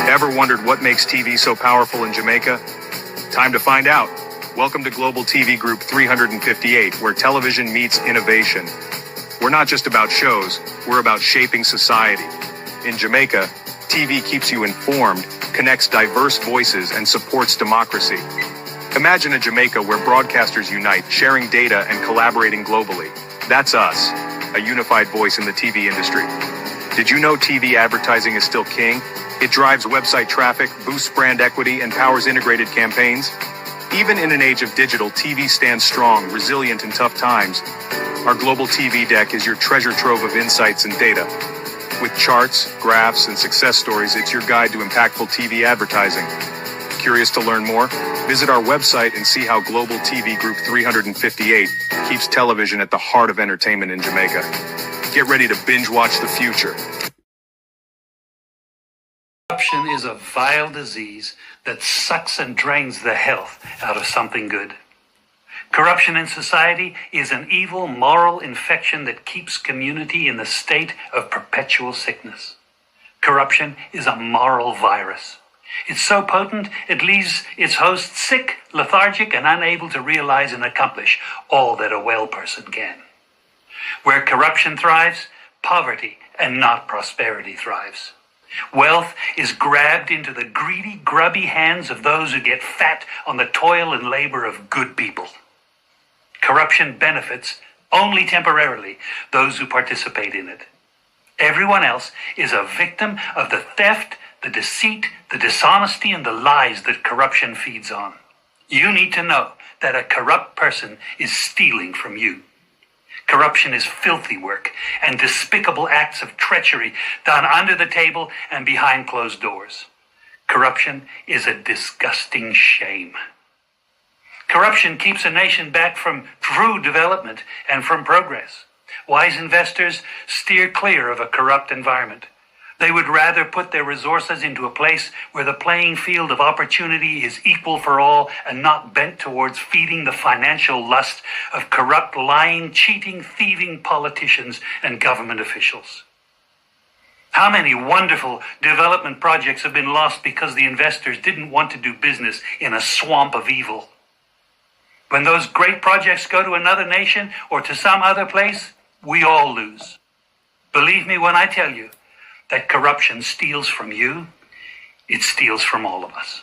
Ever wondered what makes TV so powerful in Jamaica? Time to find out. Welcome to Global TV Group 358, where television meets innovation. We're not just about shows, we're about shaping society. In Jamaica, TV keeps you informed, connects diverse voices, and supports democracy. Imagine a Jamaica where broadcasters unite, sharing data and collaborating globally. That's us, a unified voice in the TV industry. Did you know TV advertising is still king? It drives website traffic, boosts brand equity, and powers integrated campaigns. Even in an age of digital, TV stands strong, resilient in tough times. Our Global TV Deck is your treasure trove of insights and data. With charts, graphs, and success stories, it's your guide to impactful TV advertising. Curious to learn more? Visit our website and see how Global TV Group 358 keeps television at the heart of entertainment in Jamaica. Get ready to binge watch the future. Corruption is a vile disease that sucks and drains the health out of something good. Corruption in society is an evil moral infection that keeps community in a state of perpetual sickness. Corruption is a moral virus. It's so potent, it leaves its host sick, lethargic, and unable to realize and accomplish all that a well person can. Where corruption thrives, poverty and not prosperity thrives. Wealth is grabbed into the greedy, grubby hands of those who get fat on the toil and labor of good people. Corruption benefits only temporarily those who participate in it. Everyone else is a victim of the theft, the deceit, the dishonesty, and the lies that corruption feeds on. You need to know that a corrupt person is stealing from you. Corruption is filthy work and despicable acts of treachery done under the table and behind closed doors. Corruption is a disgusting shame. Corruption keeps a nation back from true development and from progress. Wise investors steer clear of a corrupt environment. They would rather put their resources into a place where the playing field of opportunity is equal for all and not bent towards feeding the financial lust of corrupt, lying, cheating, thieving politicians and government officials. How many wonderful development projects have been lost because the investors didn't want to do business in a swamp of evil? When those great projects go to another nation or to some other place, we all lose. Believe me when I tell you that corruption steals from you, it steals from all of us.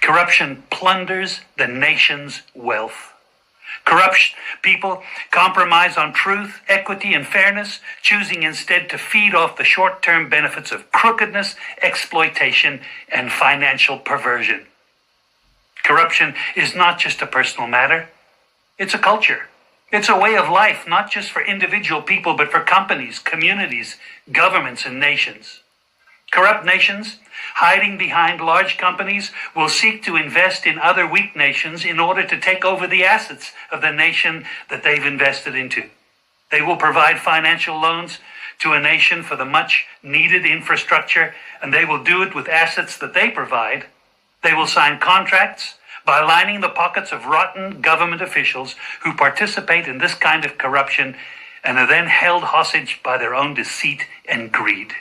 Corruption plunders the nation's wealth. Corrupt people compromise on truth, equity, and fairness, choosing instead to feed off the short-term benefits of crookedness, exploitation, and financial perversion. Corruption is not just a personal matter, it's a culture. It's a way of life, not just for individual people, but for companies, communities, governments, and nations. Corrupt nations, hiding behind large companies, will seek to invest in other weak nations in order to take over the assets of the nation that they've invested into. They will provide financial loans to a nation for the much-needed infrastructure, and they will do it with assets that they provide. They will sign contracts by lining the pockets of rotten government officials who participate in this kind of corruption and are then held hostage by their own deceit and greed.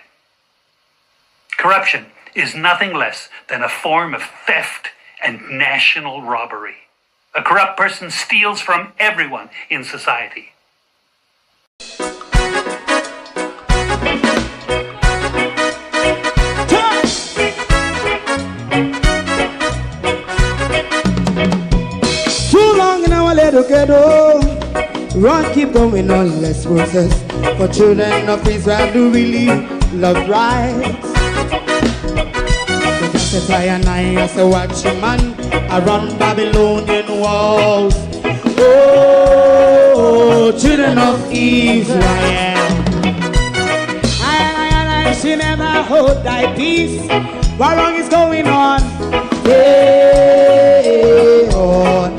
Corruption is nothing less than a form of theft and national robbery. A corrupt person steals from everyone in society. Ghetto, run, keep going on, let's process. For children of Israel do really love rights. So just a try and I as a watchman around Babylonian walls. Oh, children of Israel, I should never hold thy peace. What wrong is going on? Hey, oh,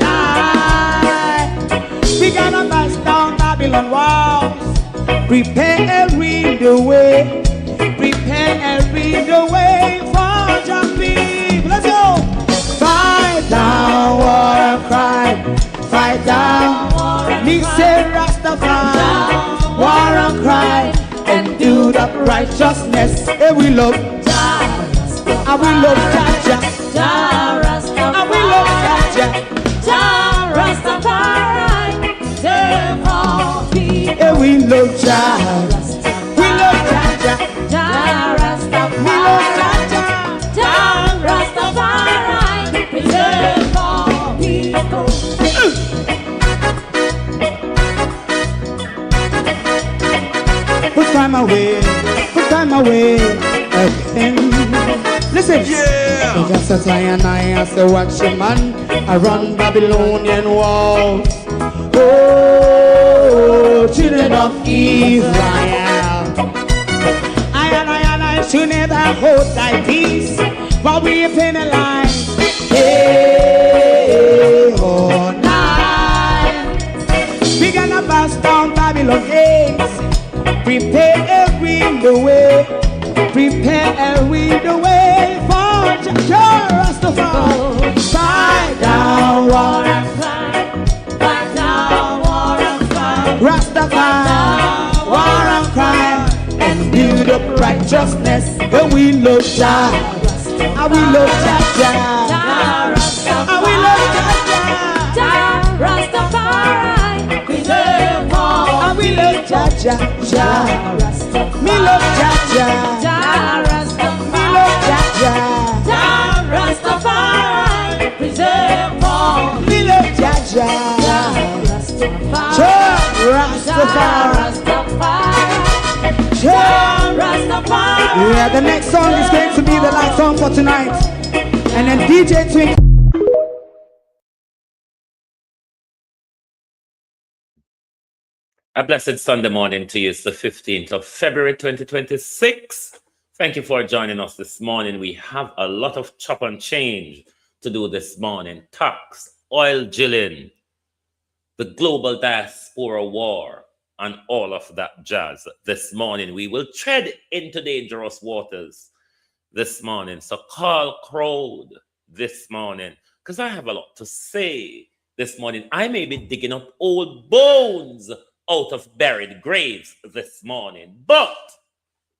we gonna bust down Babylon walls. Prepare and read the way. Prepare and read the way for your people. Let's go. Fight down, war and cry. Fight down, me say Rastafari. War and cry and do that righteousness. Hey, we love I will love Jaja, Jah Rastafari. I will love Jaja, Jah Rastafari. Save all people. Yeah, we love Jah. We love Jaja, Jah Rastafari. We love Jaja, Jah Rastafari. Save all people. Put time away again. Listen, yeah. Just as I and I as a watchman, I run Babylonian walls. Oh, children of Israel, I should never hold thy peace while we are penalized. Hey, oh, night. We gonna bust down Babylon gates. Prepare the way, prepare the way for Jah Rastafari. Fight down war and cry, fight down war and cry. Rastafari, war and cry, and build up righteousness. And we love Jah, and we love Jah, Jah Rastafari. And we love Jah, Jah Rastafari. Preserve all, and we love Jah, Jah Rastafari. Me love Jah, Jah Rastafari. Me love Jah, Jah Rastafari. Preserve all. Me love Jah, Jah Rastafari. Jah Rastafari. Jah Rastafari. Yeah, the next song is going to be the last song for tonight. And then DJ Twink. A blessed Sunday morning to you. It's the 15th of February 2026. Thank you for joining us this morning. We have a lot of chop and change to do this morning. Tax, oil drilling, the global diaspora war, and all of that jazz. This morning, we will tread into dangerous waters this morning. So call crowd this morning, because I have a lot to say this morning. I may be digging up old bones out of buried graves this morning, but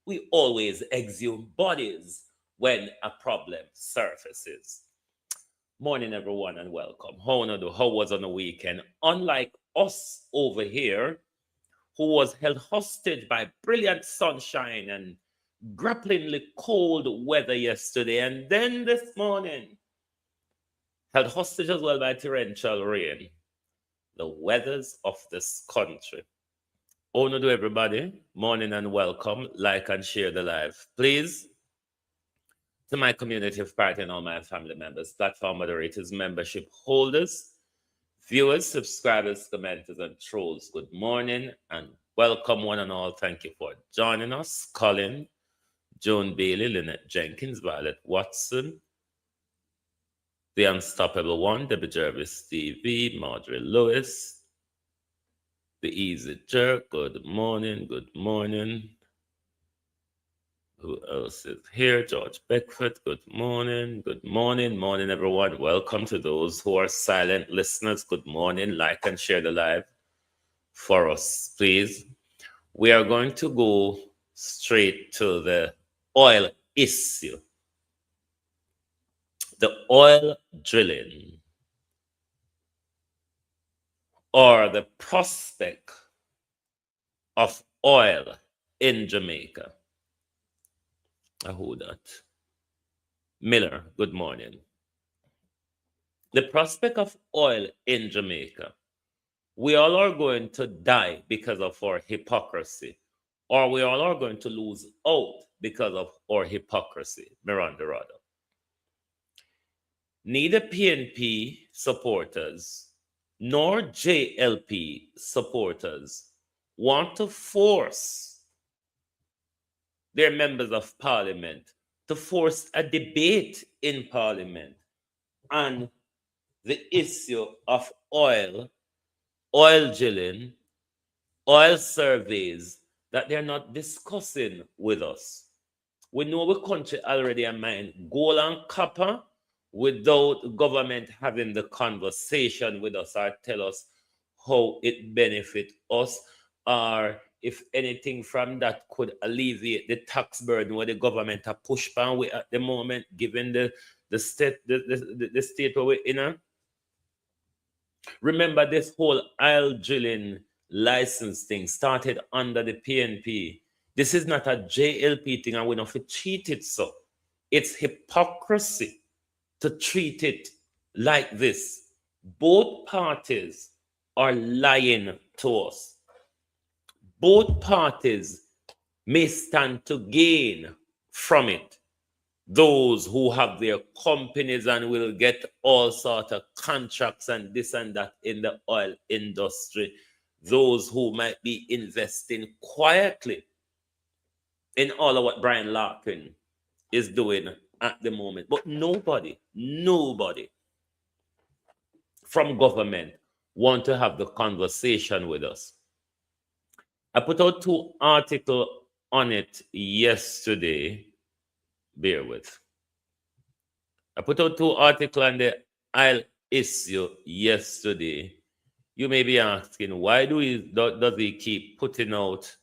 we always exhume bodies when a problem surfaces. Morning, everyone, and welcome. How was on the weekend? Unlike us over here, who was held hostage by brilliant sunshine and grapplingly cold weather yesterday, and then this morning held hostage as well by torrential rain. The weathers of this country. Honor to everybody. Morning and welcome. Like and share the live. Please, to my community of party and all my family members, platform moderators, membership holders, viewers, subscribers, commenters, and trolls, good morning and welcome one and all. Thank you for joining us. Colin, Joan Bailey, Lynette Jenkins, Violet Watson, The Unstoppable One, Debbie Jervis TV, Marjorie Lewis, The Easy Jerk, good morning, good morning. Who else is here? George Beckford, good morning, morning everyone. Welcome to those who are silent listeners, good morning. Like and share the live for us, please. We are going to go straight to the oil issue. The oil drilling, or the prospect of oil in Jamaica. Who that? Miller, good morning. The prospect of oil in Jamaica. We all are going to die because of our hypocrisy, or we all are going to lose out because of our hypocrisy. Miranda Rado. Neither PNP supporters nor JLP supporters want to force their members of parliament to force a debate in parliament on the issue of oil drilling, oil surveys that they're not discussing with us. We know the country already a mine gold and copper without government having the conversation with us or tell us how it benefits us or if anything from that could alleviate the tax burden where the government are push pan with at the moment, given the state the state where we're in. Remember, this whole oil drilling license thing started under the PNP. This is not a JLP thing, and we don't have to treat it so. It's hypocrisy to treat it like this. Both parties are lying to us. Both parties may stand to gain from it. Those who have their companies and will get all sort of contracts and this and that in the oil industry. Those who might be investing quietly in all of what Brian Larkin is doing at the moment. But nobody from government want to have the conversation with us. I put out 2 articles on it yesterday. Bear with. I put out 2 articles on the oil issue yesterday. You may be asking, why does he keep putting out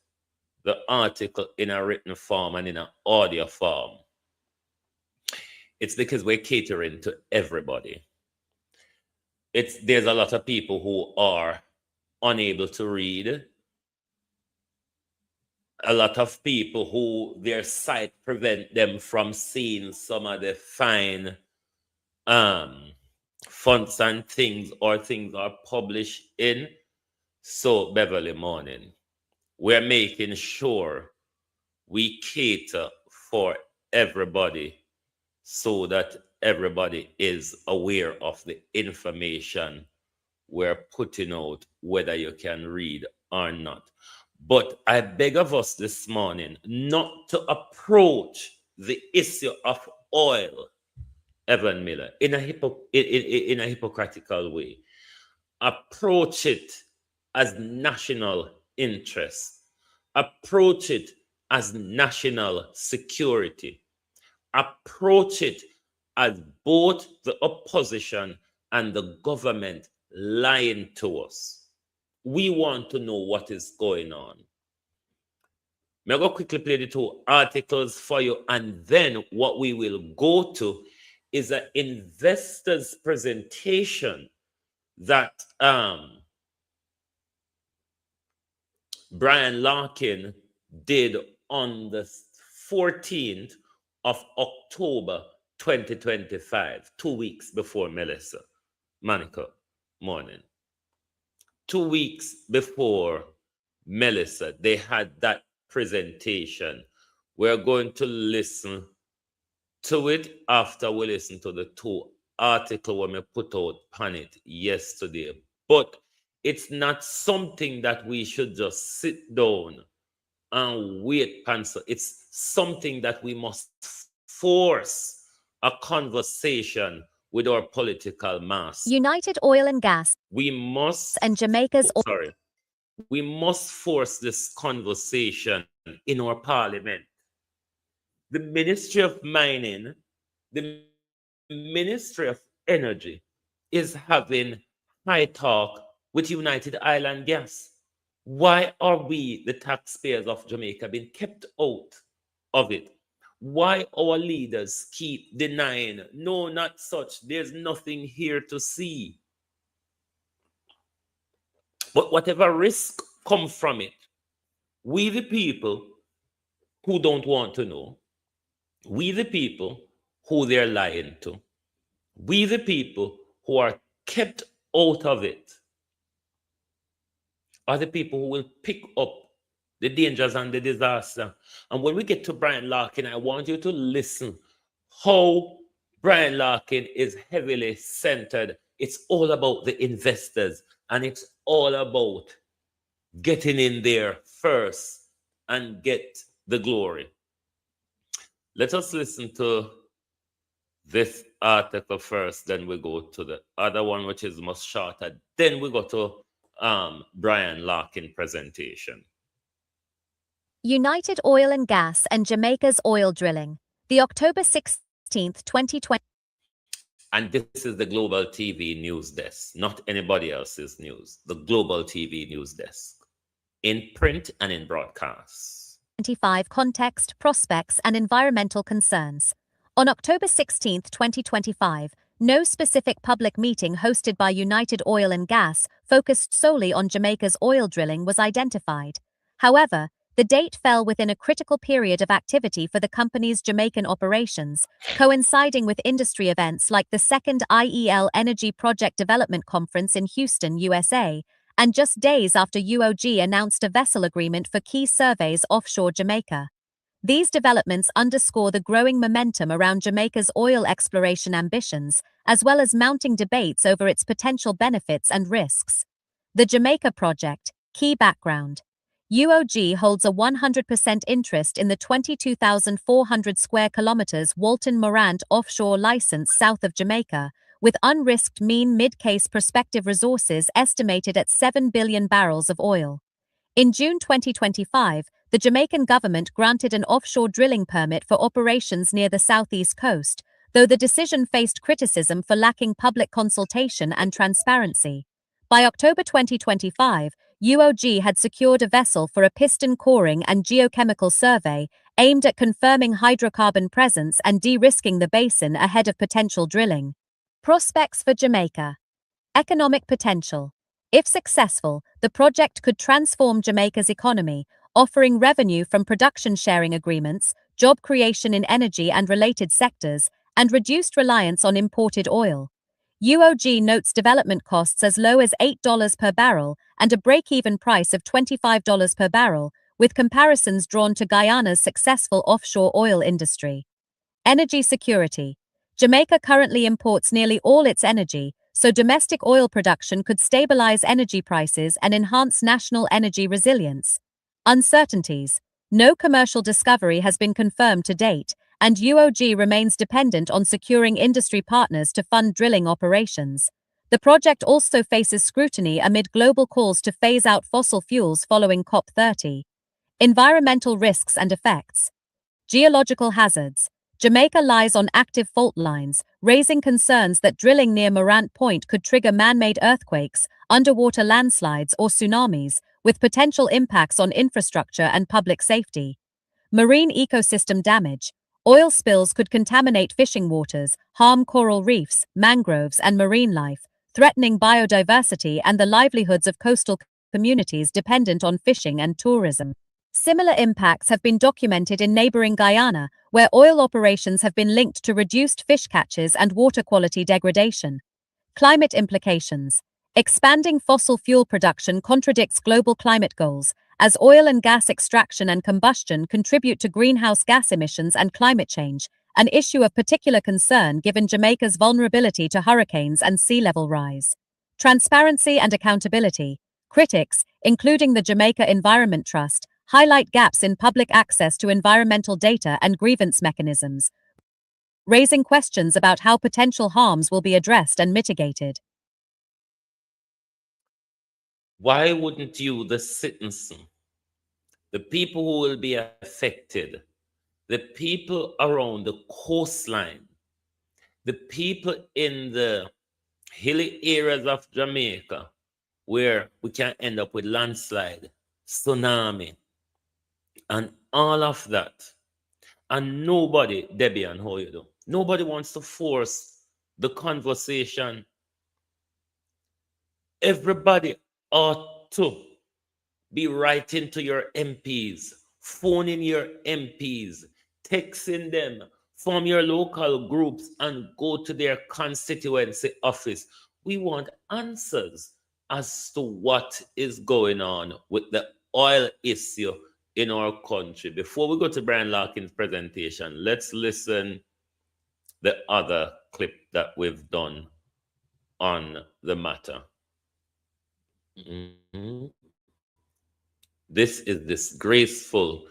the article in a written form and in an audio form? It's because we're catering to everybody. There's a lot of people who are unable to read. A lot of people who their sight prevent them from seeing some of the fine fonts and things, or things are published in. So Beverly Morning, we're making sure we cater for everybody so that everybody is aware of the information we're putting out, whether you can read or not. But I beg of us this morning not to approach the issue of oil, Evan Miller, in a hypocritical way. Approach it as national interest. Approach it as national security. Approach it as both the opposition and the government lying to us. We want to know what is going on. May I go quickly play the 2 articles for you, and then what we will go to is an investor's presentation that Brian Larkin did on the 14th of October 2025, 2 weeks before Melissa. Monica, morning. 2 weeks before Melissa, they had that presentation. We're going to listen to it after we listen to the 2 articles when we put out on it yesterday. But it's not something that we should just sit down and wait, pencil. It's something that we must force a conversation with our political mass. United Oil and Gas. We must, and Jamaica's. We must force this conversation in our parliament. The Ministry of Mining, the Ministry of Energy is having high talk with United Oil and Gas. Why are we, the taxpayers of Jamaica, being kept out of it? Why our leaders keep denying, no, not such, there's nothing here to see. But whatever risk come from it, we the people who don't want to know, we the people who they're lying to, we the people who are kept out of it, are the people who will pick up the dangers and the disaster. And when we get to Brian Larkin, I want you to listen how Brian Larkin is heavily centered. It's all about the investors, and it's all about getting in there first and get the glory. Let us listen to this article first, then we go to the other one, which is much shorter. Then we go to Brian Larkin presentation. United Oil and Gas and Jamaica's oil drilling. The October 16th, 2020. And this is the Global TV News Desk, not anybody else's news. The Global TV News Desk. in print and in broadcast. 25 Context, Prospects, and Environmental Concerns. On October 16, 2025, no specific public meeting hosted by United Oil and Gas focused solely on Jamaica's oil drilling was identified. However, the date fell within a critical period of activity for the company's Jamaican operations, coinciding with industry events like the second IEL Energy Project Development Conference in Houston, USA, and just days after UOG announced a vessel agreement for key surveys offshore Jamaica. These developments underscore the growing momentum around Jamaica's oil exploration ambitions, as well as mounting debates over its potential benefits and risks. The Jamaica Project, key background. UOG holds a 100% interest in the 22,400 square kilometers Walton Morant offshore license south of Jamaica, with unrisked mean mid-case prospective resources estimated at 7 billion barrels of oil. In June 2025, the Jamaican government granted an offshore drilling permit for operations near the southeast coast, though the decision faced criticism for lacking public consultation and transparency. By October 2025, UOG had secured a vessel for a piston coring and geochemical survey aimed at confirming hydrocarbon presence and de-risking the basin ahead of potential drilling. Prospects for Jamaica. Economic potential. If successful, the project could transform Jamaica's economy, offering revenue from production sharing agreements, job creation in energy and related sectors, and reduced reliance on imported oil. UOG notes development costs as low as $8 per barrel and a break-even price of $25 per barrel, with comparisons drawn to Guyana's successful offshore oil industry. Energy security. Jamaica currently imports nearly all its energy, so domestic oil production could stabilize energy prices and enhance national energy resilience. Uncertainties. No commercial discovery has been confirmed to date, and UOG remains dependent on securing industry partners to fund drilling operations. The project also faces scrutiny amid global calls to phase out fossil fuels following COP30. Environmental risks and effects. Geological hazards. Jamaica lies on active fault lines, raising concerns that drilling near Morant Point could trigger man-made earthquakes, underwater landslides, or tsunamis, with potential impacts on infrastructure and public safety. Marine ecosystem damage. Oil spills could contaminate fishing waters, harm coral reefs, mangroves, and marine life, threatening biodiversity and the livelihoods of coastal communities dependent on fishing and tourism. Similar impacts have been documented in neighboring Guyana, where oil operations have been linked to reduced fish catches and water quality degradation. Climate implications. Expanding fossil fuel production contradicts global climate goals, as oil and gas extraction and combustion contribute to greenhouse gas emissions and climate change, an issue of particular concern given Jamaica's vulnerability to hurricanes and sea level rise. Transparency and accountability. Critics, including the Jamaica Environment Trust, highlight gaps in public access to environmental data and grievance mechanisms, raising questions about how potential harms will be addressed and mitigated. Why wouldn't you, the citizen, the people who will be affected, the people around the coastline, the people in the hilly areas of Jamaica, where we can end up with landslide, tsunami, and all of that, and nobody, Debbie and how you do, nobody wants to force the conversation. Everybody ought to be writing to your MPs, phoning your MPs, texting them, form your local groups, and go to their constituency office. We want answers as to what is going on with the oil issue in our country. Before we go to Brian Larkin's presentation, let's listen the other clip that we've done on the matter. This is disgraceful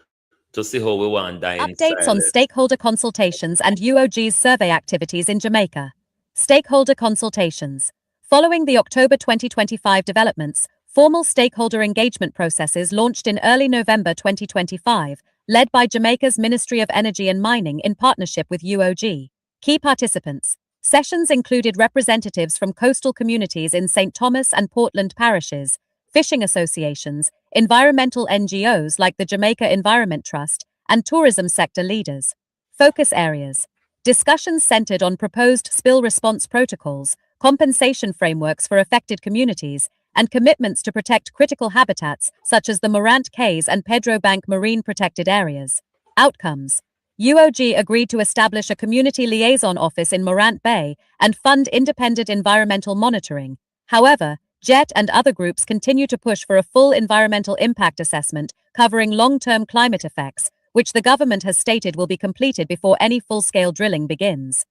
to see how we want to die in Updates on silence. stakeholder consultations and UOG's survey activities in Jamaica. Stakeholder consultations. Following the October 2025 developments, formal stakeholder engagement processes launched in early November 2025, led by Jamaica's Ministry of Energy and Mining in partnership with UOG. Key participants. Sessions included representatives from coastal communities in St. Thomas and Portland parishes, fishing associations, environmental NGOs like the Jamaica Environment Trust, and tourism sector leaders. Focus areas: discussions centered on proposed spill response protocols, compensation frameworks for affected communities, and commitments to protect critical habitats such as the Morant Cays and Pedro Bank marine protected areas. Outcomes: UOG agreed to establish a community liaison office in Morant Bay and fund independent environmental monitoring. However, JET and other groups continue to push for a full environmental impact assessment covering long-term climate effects, which the government has stated will be completed before any full-scale drilling begins.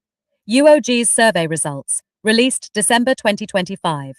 UOG's survey results, released December 2025.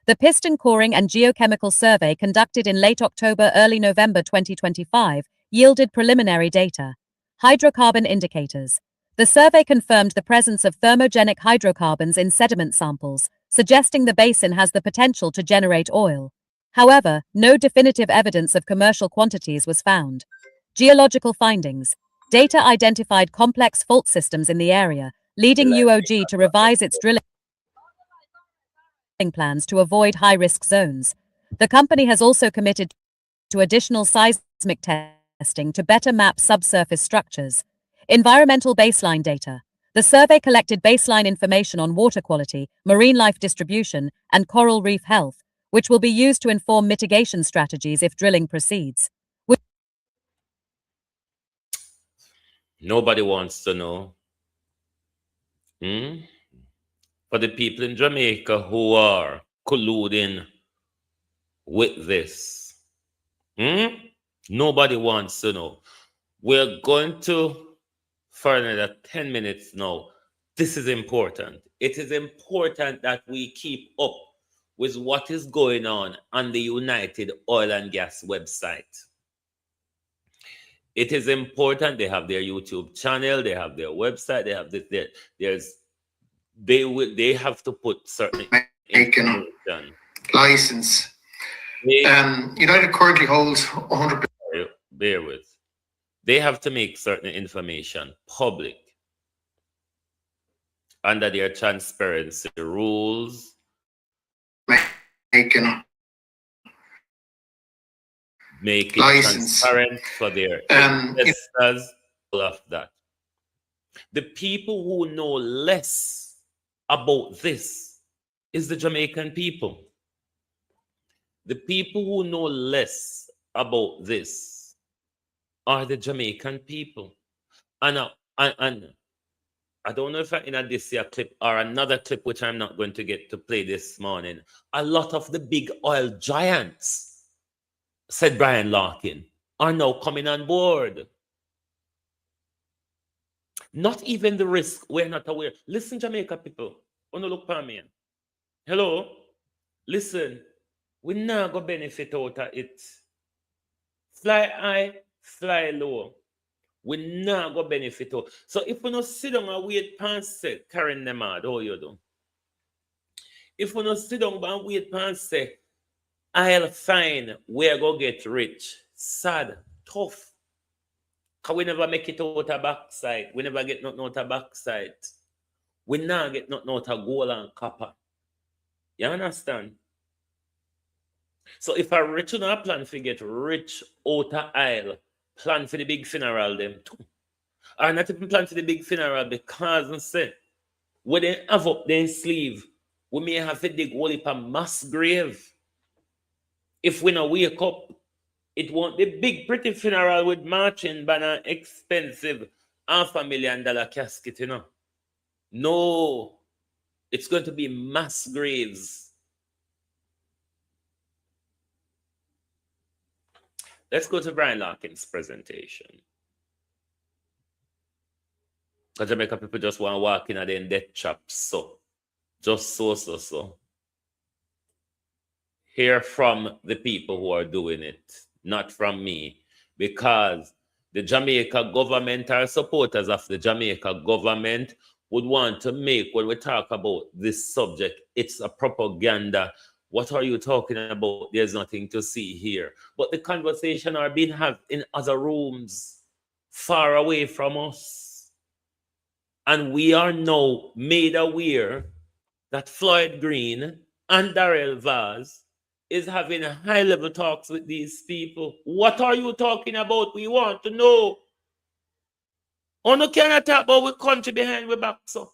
The piston coring and geochemical survey conducted in late October, early November 2025 yielded preliminary data. Hydrocarbon indicators. The survey confirmed the presence of thermogenic hydrocarbons in sediment samples, suggesting the basin has the potential to generate oil. However, no definitive evidence of commercial quantities was found. Geological findings. Data identified complex fault systems in the area, leading UOG to revise its drilling plans to avoid high-risk zones. The company has also committed to additional seismic testing to better map subsurface structures. Environmental baseline data. The survey collected baseline information on water quality, marine life distribution, and coral reef health, which will be used to inform mitigation strategies if drilling proceeds. Nobody wants to know. For the people in Jamaica who are colluding with this, nobody wants to know. We're going to for another 10 minutes now. This is important. It is important that we keep up with what is going on the United Oil and Gas website. It is important. They have their YouTube channel, they have their website, they have they have to put certain information. License. United currently holds 100%. Bear with. They have to make certain information public under their transparency rules. Make it license. Transparent for their investors, all of that. The people who know less about this is the Jamaican people. The people who know less about this are the Jamaican people. And I don't know if in this year clip or another clip, which I'm not going to get to play this morning, a lot of the big oil giants, said Brian Larkin, are now coming on board. Not even the risk, we're not aware. Listen, Jamaica people, wanna look for me. Hello? Listen, we not go benefit out of it. Fly high, fly low. We not go benefit out. So if we not sit down and wait past say, carrying them out, how you do? If we not sit down and wait past say, I'll find where go get rich, sad, tough. Because we never make it out of backside. We never get nothing out of backside. We now get nothing out of gold and copper. You understand? So if a rich on a plan to get rich out of oil, plan for the big funeral them too. Or not even plan for the big funeral because I say, when they have up their sleeve, we may have to dig all up a mass grave. If we not wake up, it won't be big pretty funeral with marching banner, expensive $500,000 casket, you know. No, it's going to be mass graves. Let's go to Brian Larkin's presentation. Because Jamaica people just want to walk in and then death trap, so. Just so. Hear from the people who are doing it, not from me. Because the Jamaica government or supporters of the Jamaica government would want to make, when we talk about this subject, it's a propaganda. What are you talking about? There's nothing to see here. But the conversation are being had in other rooms, far away from us. And we are now made aware that Floyd Green and Darrell Vaz is having high-level talks with these people. What are you talking about? We want to know. You cannot talk about we country behind we back, so.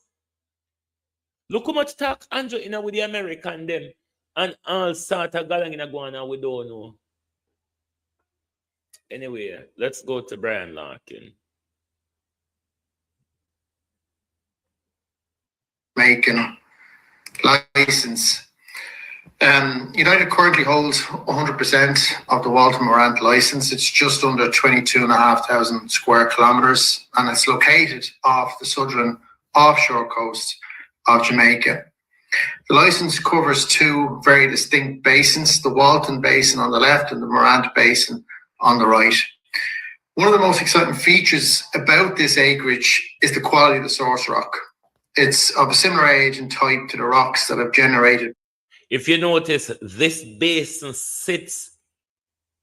Look how much talk Andrew in with the American them and all sort of galang in a go on and we don't know. Anyway, let's go to Brian Larkin. Jamaican license. United currently holds 100% of the Walter Morant license. It's just under 22,500 square kilometers, and it's located off the southern offshore coast of Jamaica. The license covers two very distinct basins, the Walton Basin on the left and the Morant Basin on the right. One of the most exciting features about this acreage is the quality of the source rock. It's of a similar age and type to the rocks that have generated. If you notice, this basin sits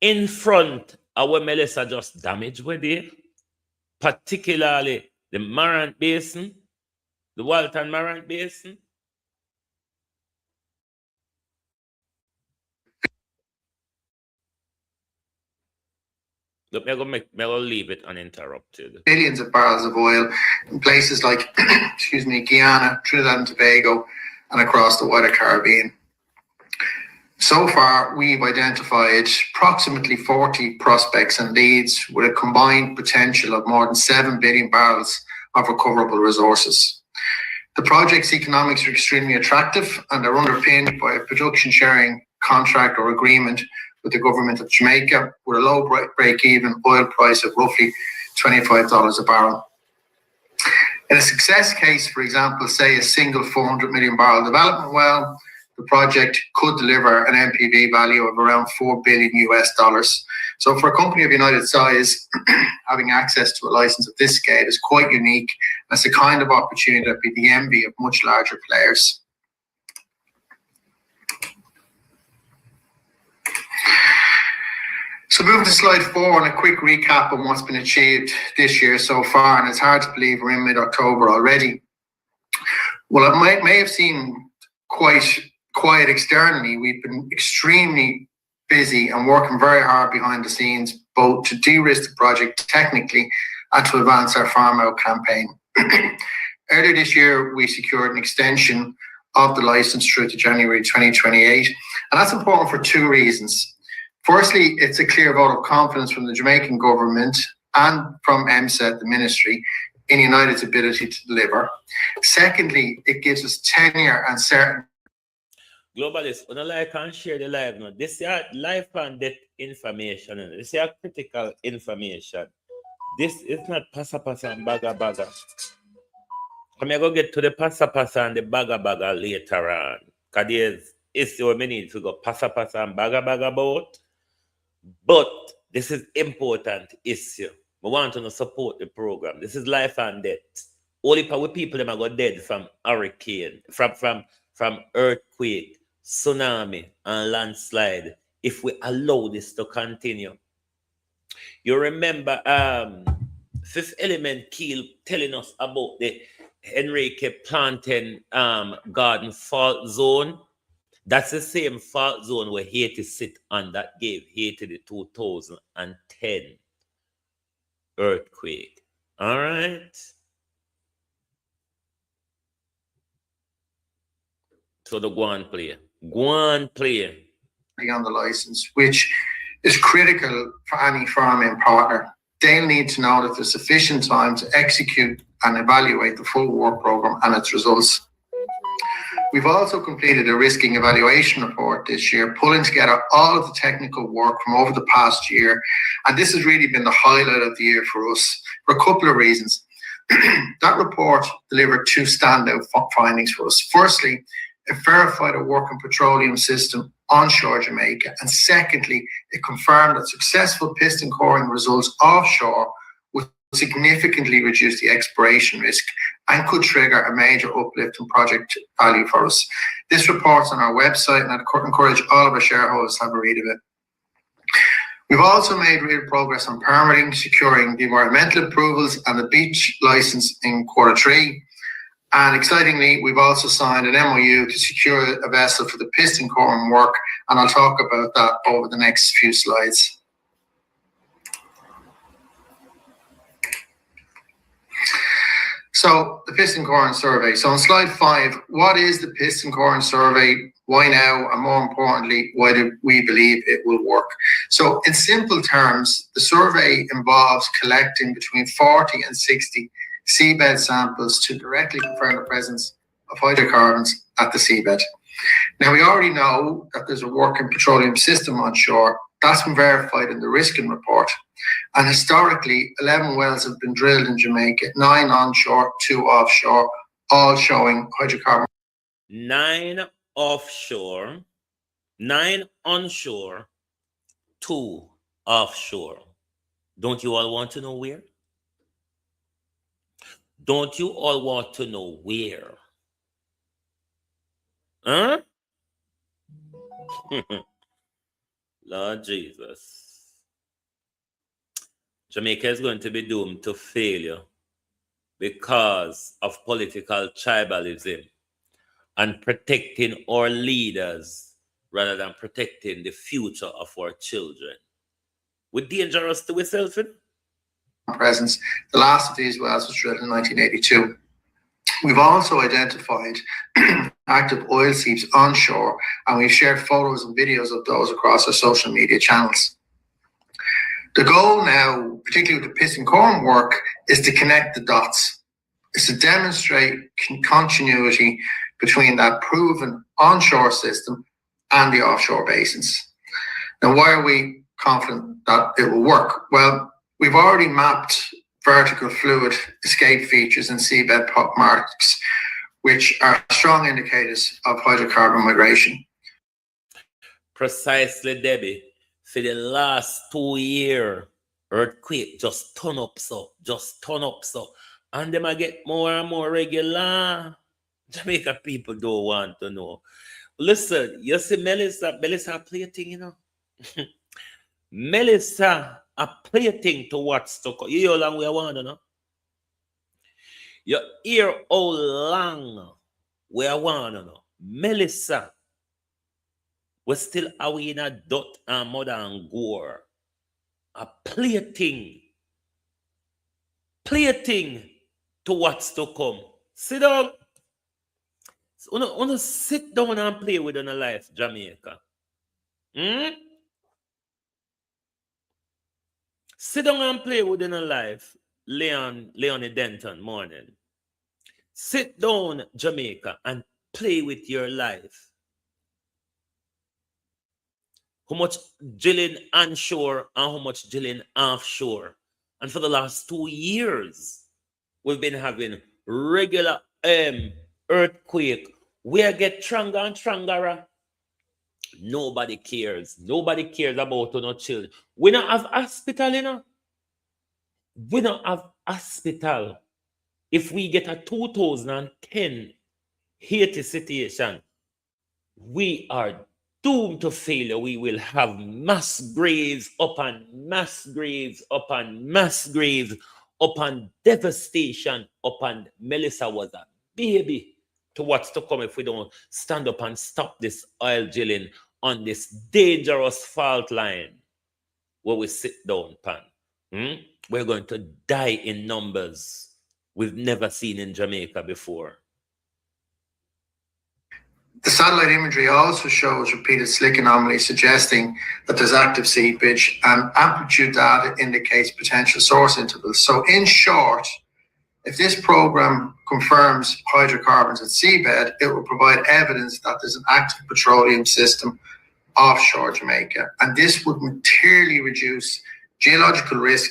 in front of where Melissa just damaged with it, particularly the Morant Basin, the Walton Morant Basin. Look, I'm going to leave it uninterrupted. Billions of barrels of oil in places like, Guyana, Trinidad and Tobago, and across the wider Caribbean. So far, we've identified approximately 40 prospects and leads with a combined potential of more than 7 billion barrels of recoverable resources. The project's economics are extremely attractive and are underpinned by a production sharing contract or agreement with the government of Jamaica with a low break-even oil price of roughly $25 a barrel. In a success case, for example, say a single 400 million barrel development well, the project could deliver an NPV value of around $4 billion US. So for a company of United size, having access to a license of this scale is quite unique. That's the kind of opportunity that would be the envy of much larger players. So moving to slide 4 and a quick recap on what's been achieved this year so far, and it's hard to believe we're in mid-October already. Well, it may have seemed quite quiet externally. We've been extremely busy and working very hard behind the scenes, both to de-risk the project technically and to advance our farm out campaign. Earlier this year, we secured an extension of the license through to January 2028, and that's important for two reasons. Firstly, it's a clear vote of confidence from the Jamaican government and from MSET, the ministry, in United's ability to deliver. Secondly, it gives us tenure and certainty. Globalists, when I like and share the live now, this is life and death information. This is critical information. This is not pasa and baga. I'm going to get to the pasa and the baga later on. Because there's issue we need to go pasa and baga about. But this is important issue. We want to support the program. This is life and death. Only people them are go dead from hurricane, from earthquake, tsunami, and landslide if we allow this to continue. You remember Fifth Element Keel telling us about the Enrique Plantain Garden fault zone. That's the same fault zone where Haiti sit on that gave Haiti the 2010 earthquake. All right. So the Guan player. On the license, which is critical for any farming partner. They'll need to know that there's sufficient time to execute and evaluate the full work program and its results. We've also completed a risking evaluation report this year, pulling together all of the technical work from over the past year. And this has really been the highlight of the year for us for a couple of reasons. That report delivered two standout findings for us. Firstly, it verified a working petroleum system onshore Jamaica. And secondly, it confirmed that successful piston coring results offshore would significantly reduce the exploration risk and could trigger a major uplift in project value for us. This report's on our website, and I'd encourage all of our shareholders to have a read of it. We've also made real progress on permitting, securing the environmental approvals and the beach license in Q3. And excitingly, we've also signed an MOU to secure a vessel for the piston coring work, and I'll talk about that over the next few slides. So the piston coring survey. So on slide 5, what is the piston coring survey? Why now? And more importantly, why do we believe it will work? So in simple terms, the survey involves collecting between 40 and 60 seabed samples to directly confirm the presence of hydrocarbons at the seabed. Now, we already know that there's a working petroleum system onshore. That's been verified in the Riskin report. And historically, 11 wells have been drilled in Jamaica, 9 onshore, 2 offshore, all showing hydrocarbon. 9 offshore, 9 onshore, 2 offshore. Don't you all want to know where? Don't you all want to know where? Huh? Lord Jesus. Jamaica is going to be doomed to failure because of political tribalism and protecting our leaders rather than protecting the future of our children. We're dangerous to ourselves. Presence. The last of these wells was drilled in 1982. We've also identified active oil seeps onshore, and we've shared photos and videos of those across our social media channels. The goal now, particularly with the piston coring work, is to connect the dots. It's to demonstrate continuity between that proven onshore system and the offshore basins. Now, why are we confident that it will work? Well, we've already mapped vertical fluid escape features and seabed marks, which are strong indicators of hydrocarbon migration. Precisely, Debbie. For the last 2 years, earthquake just turn up so. And them I get more and more regular. Jamaica people don't want to know. Listen, you see Melissa play a thing, you know. Melissa a play a thing to what's to come. You hear how long we want to know? You hear how long we want to know. Melissa, we're still away in a dot and mud and gore. A play a thing to what's to come. Sit down. Wanna sit down and play with on a life, Jamaica. Sit down and play with in a life, Leonie Denton morning. Sit down, Jamaica, and play with your life. How much drilling onshore and how much drilling offshore. And for the last 2 years, we've been having regular earthquake. We get stronger and stronger. Nobody cares. Nobody cares about no children. We don't have hospital, you know. We don't have hospital. If we get a 2010 Haiti situation, we are doomed to failure. We will have mass graves upon mass graves upon mass graves upon devastation upon. Melissa was a baby to what's to come if we don't stand up and stop this oil drilling on this dangerous fault line where we sit down, pan. We're going to die in numbers we've never seen in Jamaica before. The satellite imagery also shows repeated slick anomalies, suggesting that there's active seepage, and amplitude data indicates potential source intervals. So in short, if this program confirms hydrocarbons at seabed, it will provide evidence that there's an active petroleum system offshore Jamaica. And this would materially reduce geological risk.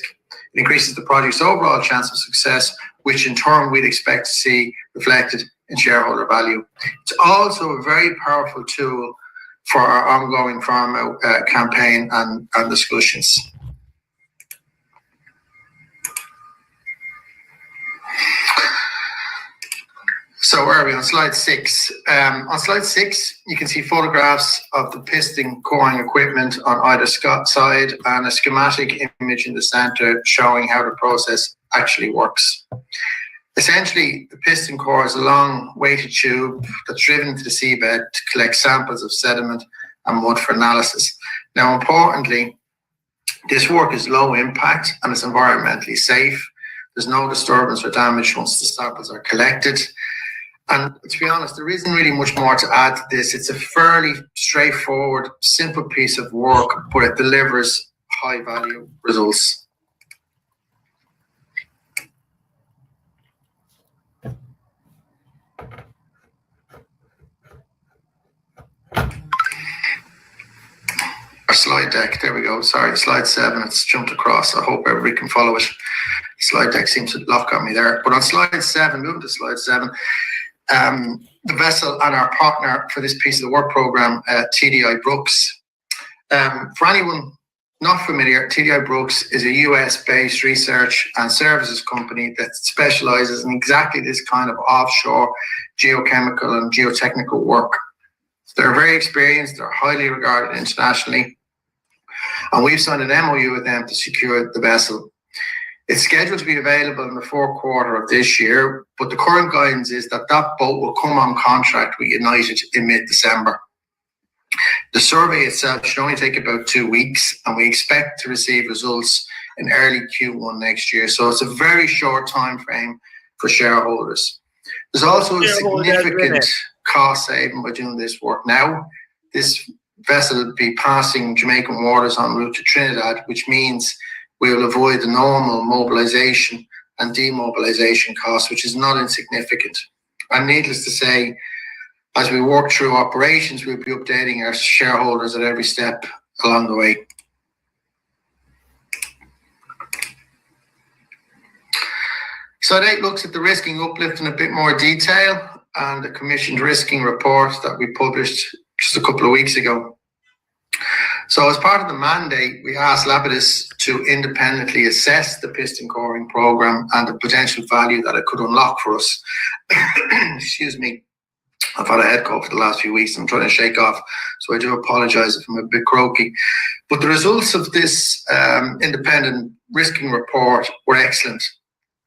It increases the project's overall chance of success, which in turn we'd expect to see reflected in shareholder value. It's also a very powerful tool for our ongoing pharma campaign and discussions. So where are we? On slide 6. On slide 6, you can see photographs of the piston coring equipment on either side and a schematic image in the center showing how the process actually works. Essentially, the piston core is a long weighted tube that's driven into the seabed to collect samples of sediment and mud for analysis. Now, importantly, this work is low impact and it's environmentally safe. There's no disturbance or damage once the samples are collected. And to be honest, there isn't really much more to add to this. It's a fairly straightforward, simple piece of work, but it delivers high value results. Our slide deck, there we go. Sorry, slide 7, it's jumped across. I hope everybody can follow it. Slide deck seems to lock on me there. But on slide 7, moving to slide 7, the vessel and our partner for this piece of the work program, TDI Brooks. For anyone not familiar, TDI Brooks is a US-based research and services company that specializes in exactly this kind of offshore geochemical and geotechnical work. They're very experienced, they're highly regarded internationally, and we've signed an MOU with them to secure the vessel. It's scheduled to be available in the fourth quarter of this year, but the current guidance is that that boat will come on contract with United in mid-December. The survey itself should only take about 2 weeks, and we expect to receive results in early Q1 next year. So it's a very short time frame for shareholders. There's also a significant cost saving by doing this work now. This vessel will be passing Jamaican waters en route to Trinidad, which means we will avoid the normal mobilization and demobilization costs, which is not insignificant. And needless to say, as we work through operations, we'll be updating our shareholders at every step along the way. Slide 8 looks at the risking uplift in a bit more detail and the commissioned risking report that we published just a couple of weeks ago. So as part of the mandate, we asked Lapidus to independently assess the piston coring program and the potential value that it could unlock for us. Excuse me. I've had a head cold for the last few weeks. I'm trying to shake off, so I do apologize if I'm a bit croaky. But the results of this independent risking report were excellent.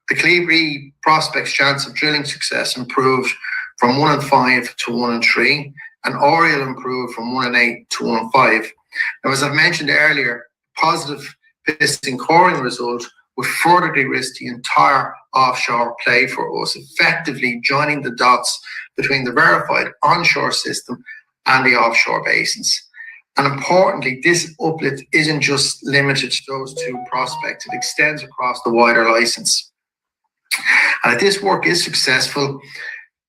The Cleeve prospect's chance of drilling success improved from 1 in 5 to 1 in 3, and Oriel improved from 1 in 8 to 1 in 5. Now, as I've mentioned earlier, positive piston coring result would further de-risk the entire offshore play for us, effectively joining the dots between the verified onshore system and the offshore basins. And importantly, this uplift isn't just limited to those 2 prospects, it extends across the wider license. And if this work is successful,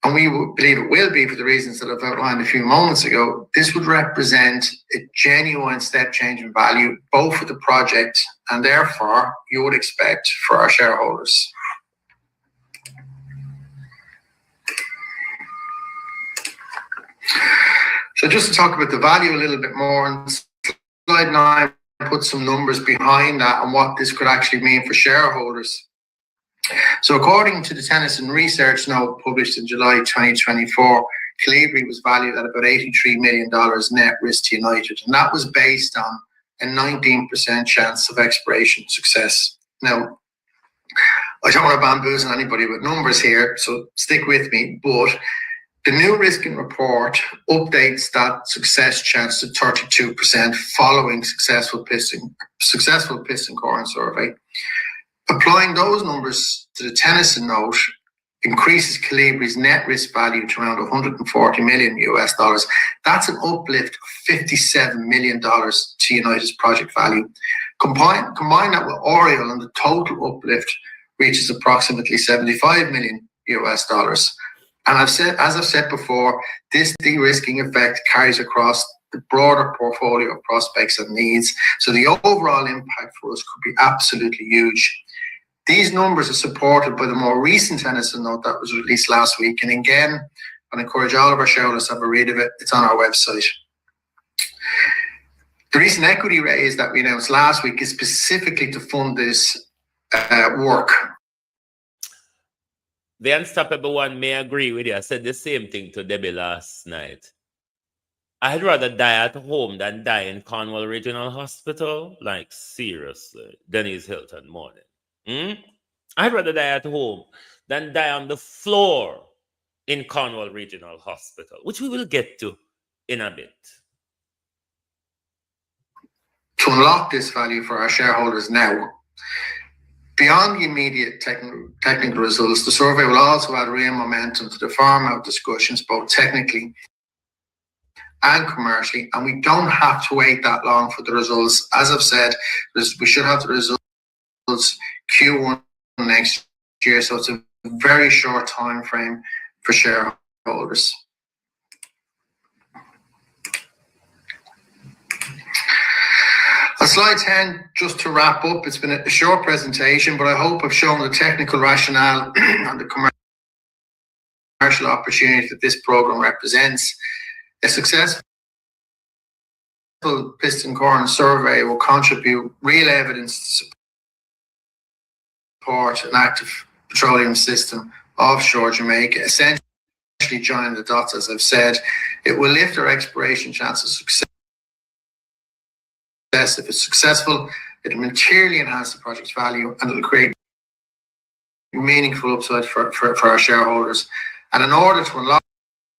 and we believe it will be for the reasons that I've outlined a few moments ago, this would represent a genuine step change in value, both for the project and therefore you would expect for our shareholders. So just to talk about the value a little bit more, on slide 9, I put some numbers behind that and what this could actually mean for shareholders. So according to the Tennyson research note published in July 2024, Cleeve was valued at about $83 million net risk to United, and that was based on a 19% chance of exploration success. Now, I don't want to bamboozle anybody with numbers here, so stick with me, but the new risking report updates that success chance to 32% following successful piston coring survey. Applying those numbers to the Tennyson note increases Cleave's net risk value to around $140 million US. That's an uplift of $57 million to United's project value. Combine that with Oriel, and the total uplift reaches approximately $75 million US. And as I've said before, this de-risking effect carries across the broader portfolio of prospects and needs. So the overall impact for us could be absolutely huge. These numbers are supported by the more recent Tennyson note that was released last week. And again, I encourage all of our shareholders to have a read of it. It's on our website. The recent equity raise that we announced last week is specifically to fund this work. The unstoppable one may agree with you. I said the same thing to Debbie last night. I'd rather die at home than die in Cornwall Regional Hospital. Like, seriously. Denise Hilton morning. I'd rather die at home than die on the floor in Cornwall Regional Hospital, which we will get to in a bit. To unlock this value for our shareholders now, beyond the immediate technical results, the survey will also add real momentum to the farm-out discussions, both technically and commercially, and we don't have to wait that long for the results. As I've said, we should have the results Q1 next year, so it's a very short time frame for shareholders. On slide 10, just to wrap up, it's been a short presentation, but I hope I've shown the technical rationale and the commercial opportunity that this program represents. A successful piston corn survey will contribute real evidence to support an active petroleum system offshore Jamaica, essentially joining the dots, as I've said. It will lift our exploration chances of success. If it's successful, it will materially enhance the project's value and it will create meaningful upside for our shareholders. And in order to unlock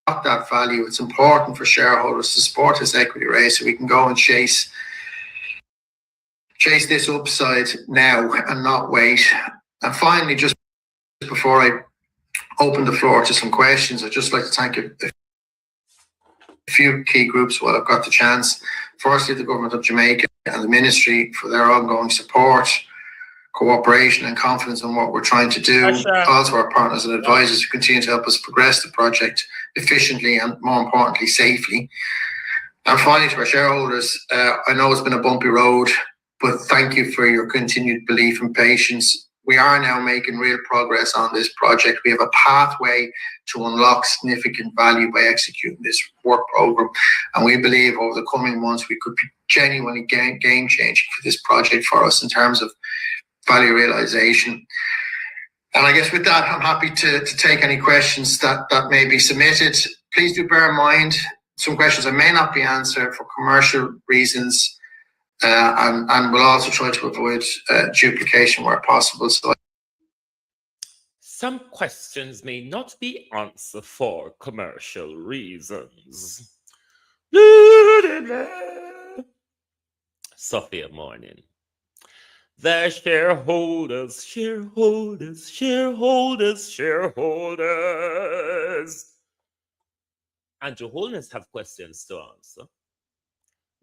that value, it's important for shareholders to support this equity raise so we can go and chase this upside now and not wait. And finally, just before I open the floor to some questions, I'd just like to thank a few key groups while I've got the chance. Firstly, the Government of Jamaica and the Ministry for their ongoing support, cooperation and confidence in what we're trying to do. Also our partners and advisors who continue to help us progress the project efficiently and, more importantly, safely. And finally, to our shareholders, I know it's been a bumpy road, but thank you for your continued belief and patience. We are now making real progress on this project. We have a pathway to unlock significant value by executing this work program. And we believe over the coming months, we could be genuinely game-changing for this project for us in terms of value realization. And I guess with that, I'm happy to take any questions that may be submitted. Please do bear in mind, some questions I may not be answered for commercial reasons. And we'll also try to avoid duplication where possible. So, some questions may not be answered for commercial reasons. Sophia Morning. The shareholders. Andrew Holness have questions to answer.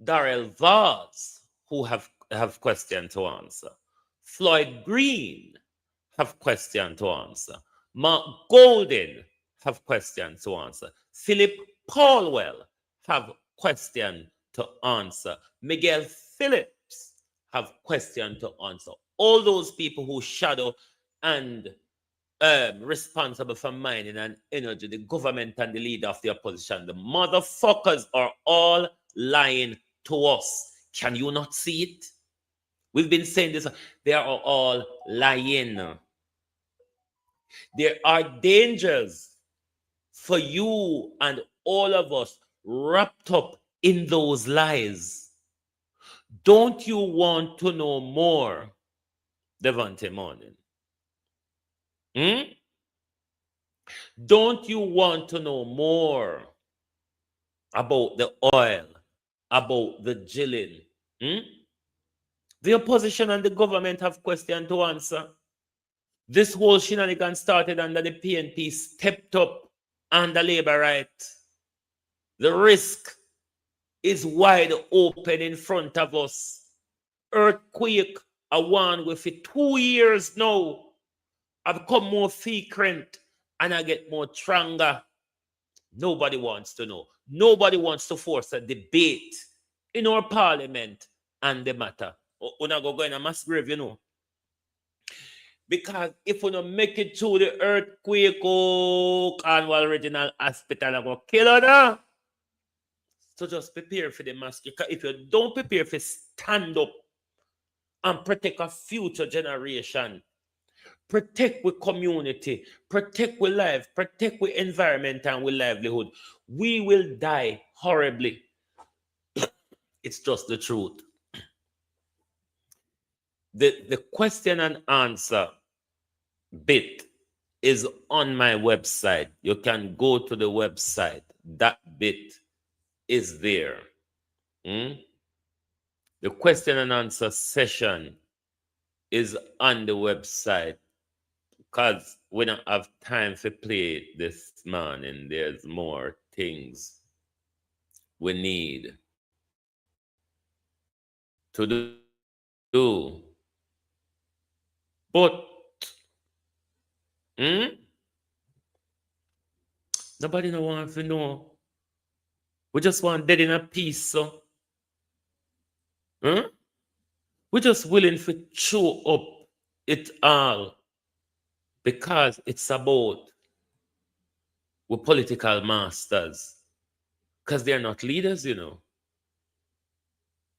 Darrell Vaz, who have question to answer. Floyd Green have question to answer. Mark Golden have question to answer. Philip Paulwell have question to answer. Miguel Phillips have question to answer. All those people who shadow and responsible for mining and energy, the government and the leader of the opposition, the motherfuckers are all lying to us. Can you not see it? We've been saying this. They are all lying. There are dangers for you and all of us wrapped up in those lies. Don't you want to know more, Devante Morning? Don't you want to know more about the oil, about the drilling? The opposition and the government have questions to answer. This whole shenanigan started under the PNP, stepped up under labor right. The risk is wide open in front of us. Earthquake, I won with it 2 years now. I've become more frequent and I get more stronger. Nobody wants to know. Nobody wants to force a debate in our parliament and the matter. We're not going to a mass grave, you know. Because if we don't make it through the earthquake, Cornwall Regional Hospital, I'm going to kill her now. So just prepare for the mass. Because if you don't prepare for stand up and protect a future generation, protect with community, protect with life, protect with environment and with livelihood, we will die horribly. It's just the truth. The question and answer bit is on my website. You can go to the website. That bit is there. The question and answer session is on the website because we don't have time to play it this morning. There's more things we need to do. But nobody no want to know. We just want dead in a peace, so. We're just willing to chew up it all because it's about we're political masters. Because they're not leaders, you know.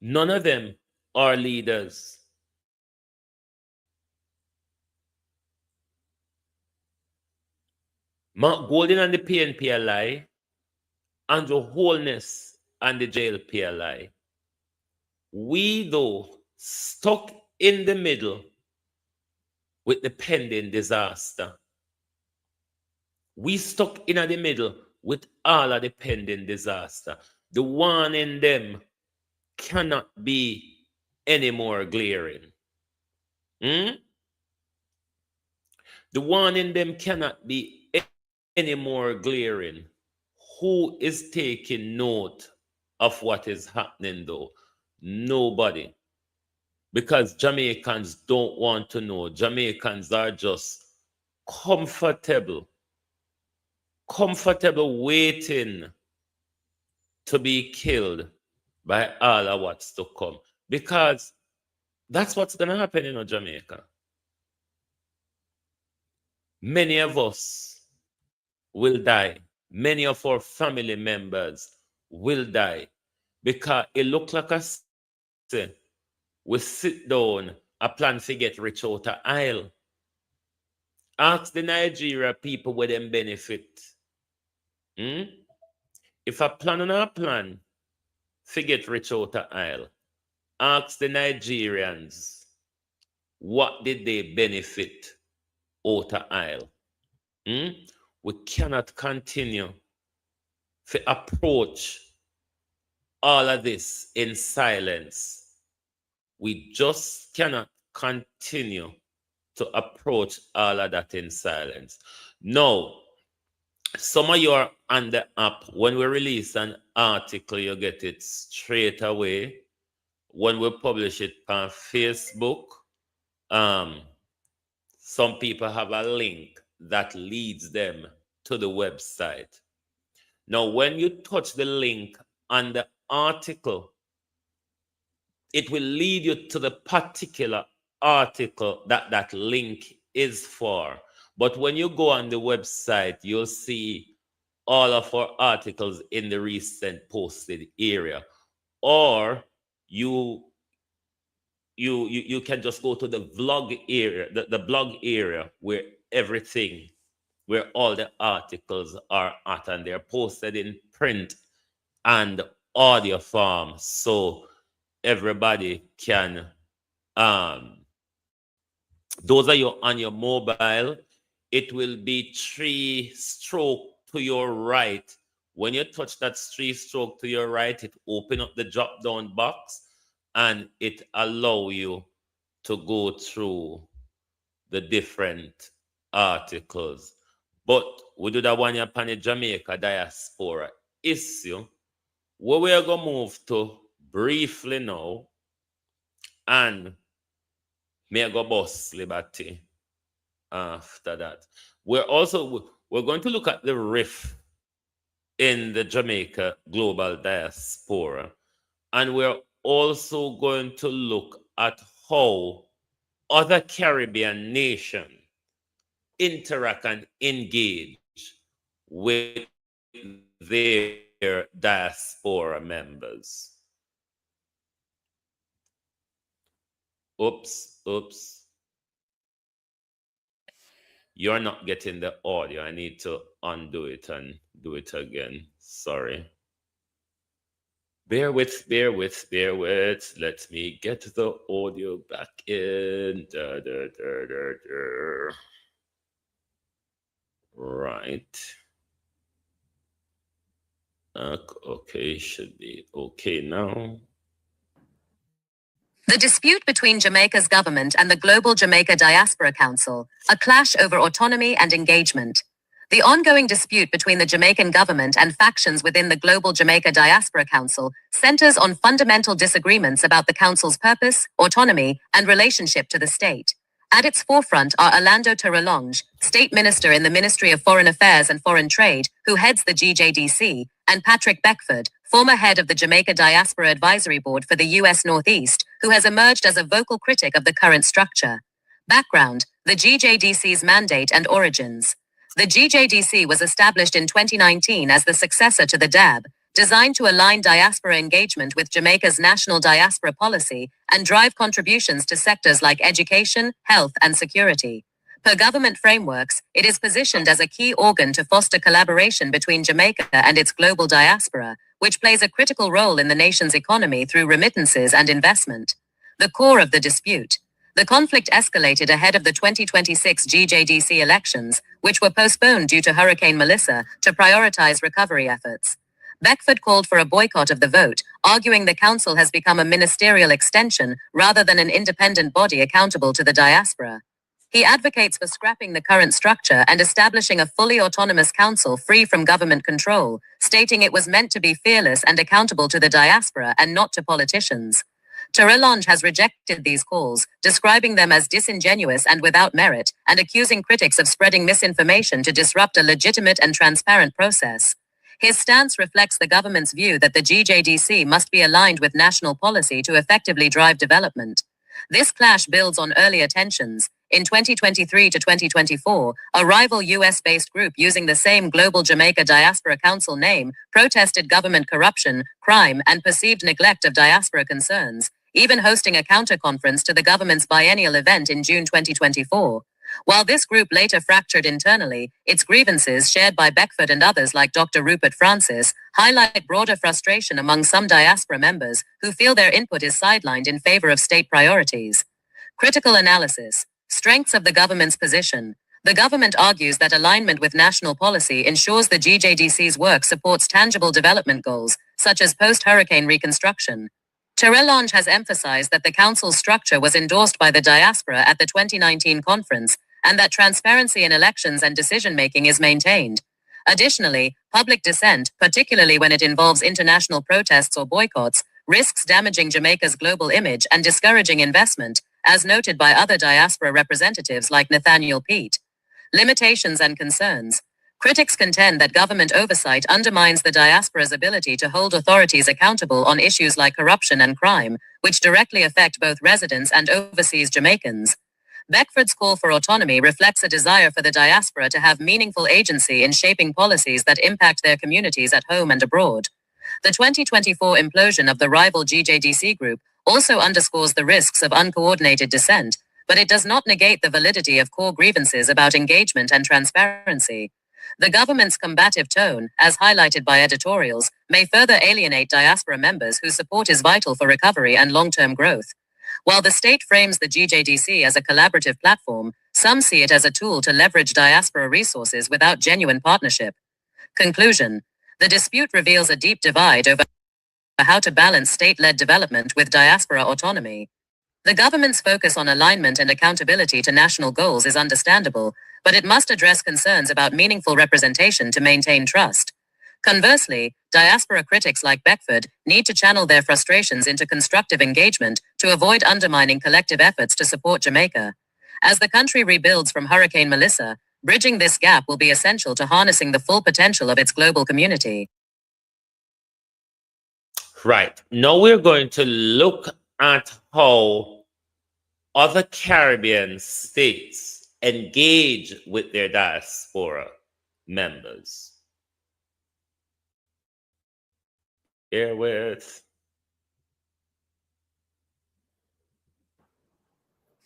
None of them are leaders. Mark Golden and the PNP a lie. Andrew Holness and the JLP a lie. We, though, stuck in the middle with the pending disaster. We stuck in the middle with all of the pending disaster. The one in them cannot be any more glaring. The one in them cannot be any more glaring. Who is taking note of what is happening though? Nobody. Because Jamaicans don't want to know. Jamaicans are just comfortable waiting to be killed by all of what's to come. Because that's what's going to happen in Jamaica. Many of us will die. Many of our family members will die. Because it looks like a we sit down a plan to get rich out of aisle. Ask the Nigeria people where them benefit. If a plan on a plan to get rich out of aisle, ask the Nigerians what did they benefit out of aisle. We cannot continue to approach all of this in silence. We just cannot continue to approach all of that in silence. Now, some of you are on the app. When we release an article, you get it straight away. When we publish it on Facebook, some people have a link that leads them to the website. Now, when you touch the link on the article, it will lead you to the particular article that link is for. But when you go on the website, you'll see all of our articles in the recent posted area. Or you can just go to the vlog area, the blog area where all the articles are at, and they're posted in print and audio form. So everybody can, those are you on your mobile, it will be 3-stroke to your right. When you touch that 3-stroke to your right, it open up the drop down box and it allow you to go through the different articles. But we do that one upon the Jamaica diaspora issue, where we are going to move to briefly now, and may I go boss liberty after that. We're going to look at the rift in the Jamaica global diaspora, and we're also going to look at how other Caribbean nations interact and engage with their diaspora members. Oops. You're not getting the audio. I need to undo it and do it again. Sorry. Bear with. Let me get the audio back in. right. Okay, should be okay now. The dispute between Jamaica's government and the Global Jamaica Diaspora Council, a clash over autonomy and engagement. The ongoing dispute between the Jamaican government and factions within the Global Jamaica Diaspora Council centers on fundamental disagreements about the council's purpose, autonomy, and relationship to the state. At its forefront are Orlando Terrelonge, State Minister in the Ministry of Foreign Affairs and Foreign Trade, who heads the GJDC, and Patrick Beckford, former head of the Jamaica Diaspora Advisory Board for the U.S. Northeast, who has emerged as a vocal critic of the current structure. Background: the GJDC's mandate and origins. The GJDC was established in 2019 as the successor to the DAB, designed to align diaspora engagement with Jamaica's national diaspora policy and drive contributions to sectors like education, health, and security. Per government frameworks, it is positioned as a key organ to foster collaboration between Jamaica and its global diaspora, which plays a critical role in the nation's economy through remittances and investment. The core of the dispute. The conflict escalated ahead of the 2026 GJDC elections, which were postponed due to Hurricane Melissa, to prioritize recovery efforts. Beckford called for a boycott of the vote, arguing the council has become a ministerial extension rather than an independent body accountable to the diaspora. He advocates for scrapping the current structure and establishing a fully autonomous council free from government control, stating it was meant to be fearless and accountable to the diaspora and not to politicians. Terrelonge has rejected these calls, describing them as disingenuous and without merit, and accusing critics of spreading misinformation to disrupt a legitimate and transparent process. His stance reflects the government's view that the GJDC must be aligned with national policy to effectively drive development. This clash builds on earlier tensions. In 2023 to 2024, a rival US-based group using the same Global Jamaica Diaspora Council name protested government corruption, crime, and perceived neglect of diaspora concerns, even hosting a counter-conference to the government's biennial event in June 2024. While this group later fractured internally, its grievances, shared by Beckford and others like Dr. Rupert Francis, highlight broader frustration among some diaspora members who feel their input is sidelined in favor of state priorities. Critical analysis. Strengths of the government's position. The government argues that alignment with national policy ensures the GJDC's work supports tangible development goals, such as post-hurricane reconstruction. Terrelonge has emphasized that the council's structure was endorsed by the diaspora at the 2019 conference, and that transparency in elections and decision-making is maintained. Additionally, public dissent, particularly when it involves international protests or boycotts, risks damaging Jamaica's global image and discouraging investment, as noted by other diaspora representatives like Nathaniel Pete. Limitations and concerns. Critics contend that government oversight undermines the diaspora's ability to hold authorities accountable on issues like corruption and crime, which directly affect both residents and overseas Jamaicans. Beckford's call for autonomy reflects a desire for the diaspora to have meaningful agency in shaping policies that impact their communities at home and abroad. The 2024 implosion of the rival GJDC group also underscores the risks of uncoordinated dissent, but it does not negate the validity of core grievances about engagement and transparency. The government's combative tone, as highlighted by editorials, may further alienate diaspora members whose support is vital for recovery and long-term growth. While the state frames the GJDC as a collaborative platform, some see it as a tool to leverage diaspora resources without genuine partnership. Conclusion. The dispute reveals a deep divide over how to balance state-led development with diaspora autonomy. The government's focus on alignment and accountability to national goals is understandable, but it must address concerns about meaningful representation to maintain trust. Conversely, diaspora critics like Beckford need to channel their frustrations into constructive engagement to avoid undermining collective efforts to support Jamaica. As the country rebuilds from Hurricane Melissa, bridging this gap will be essential to harnessing the full potential of its global community. Right. Now we're going to look at how other Caribbean states engage with their diaspora members. Bear with.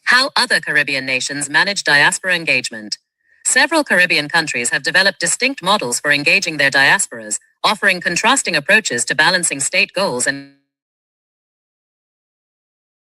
How other Caribbean nations manage diaspora engagement. Several Caribbean countries have developed distinct models for engaging their diasporas, offering contrasting approaches to balancing state goals and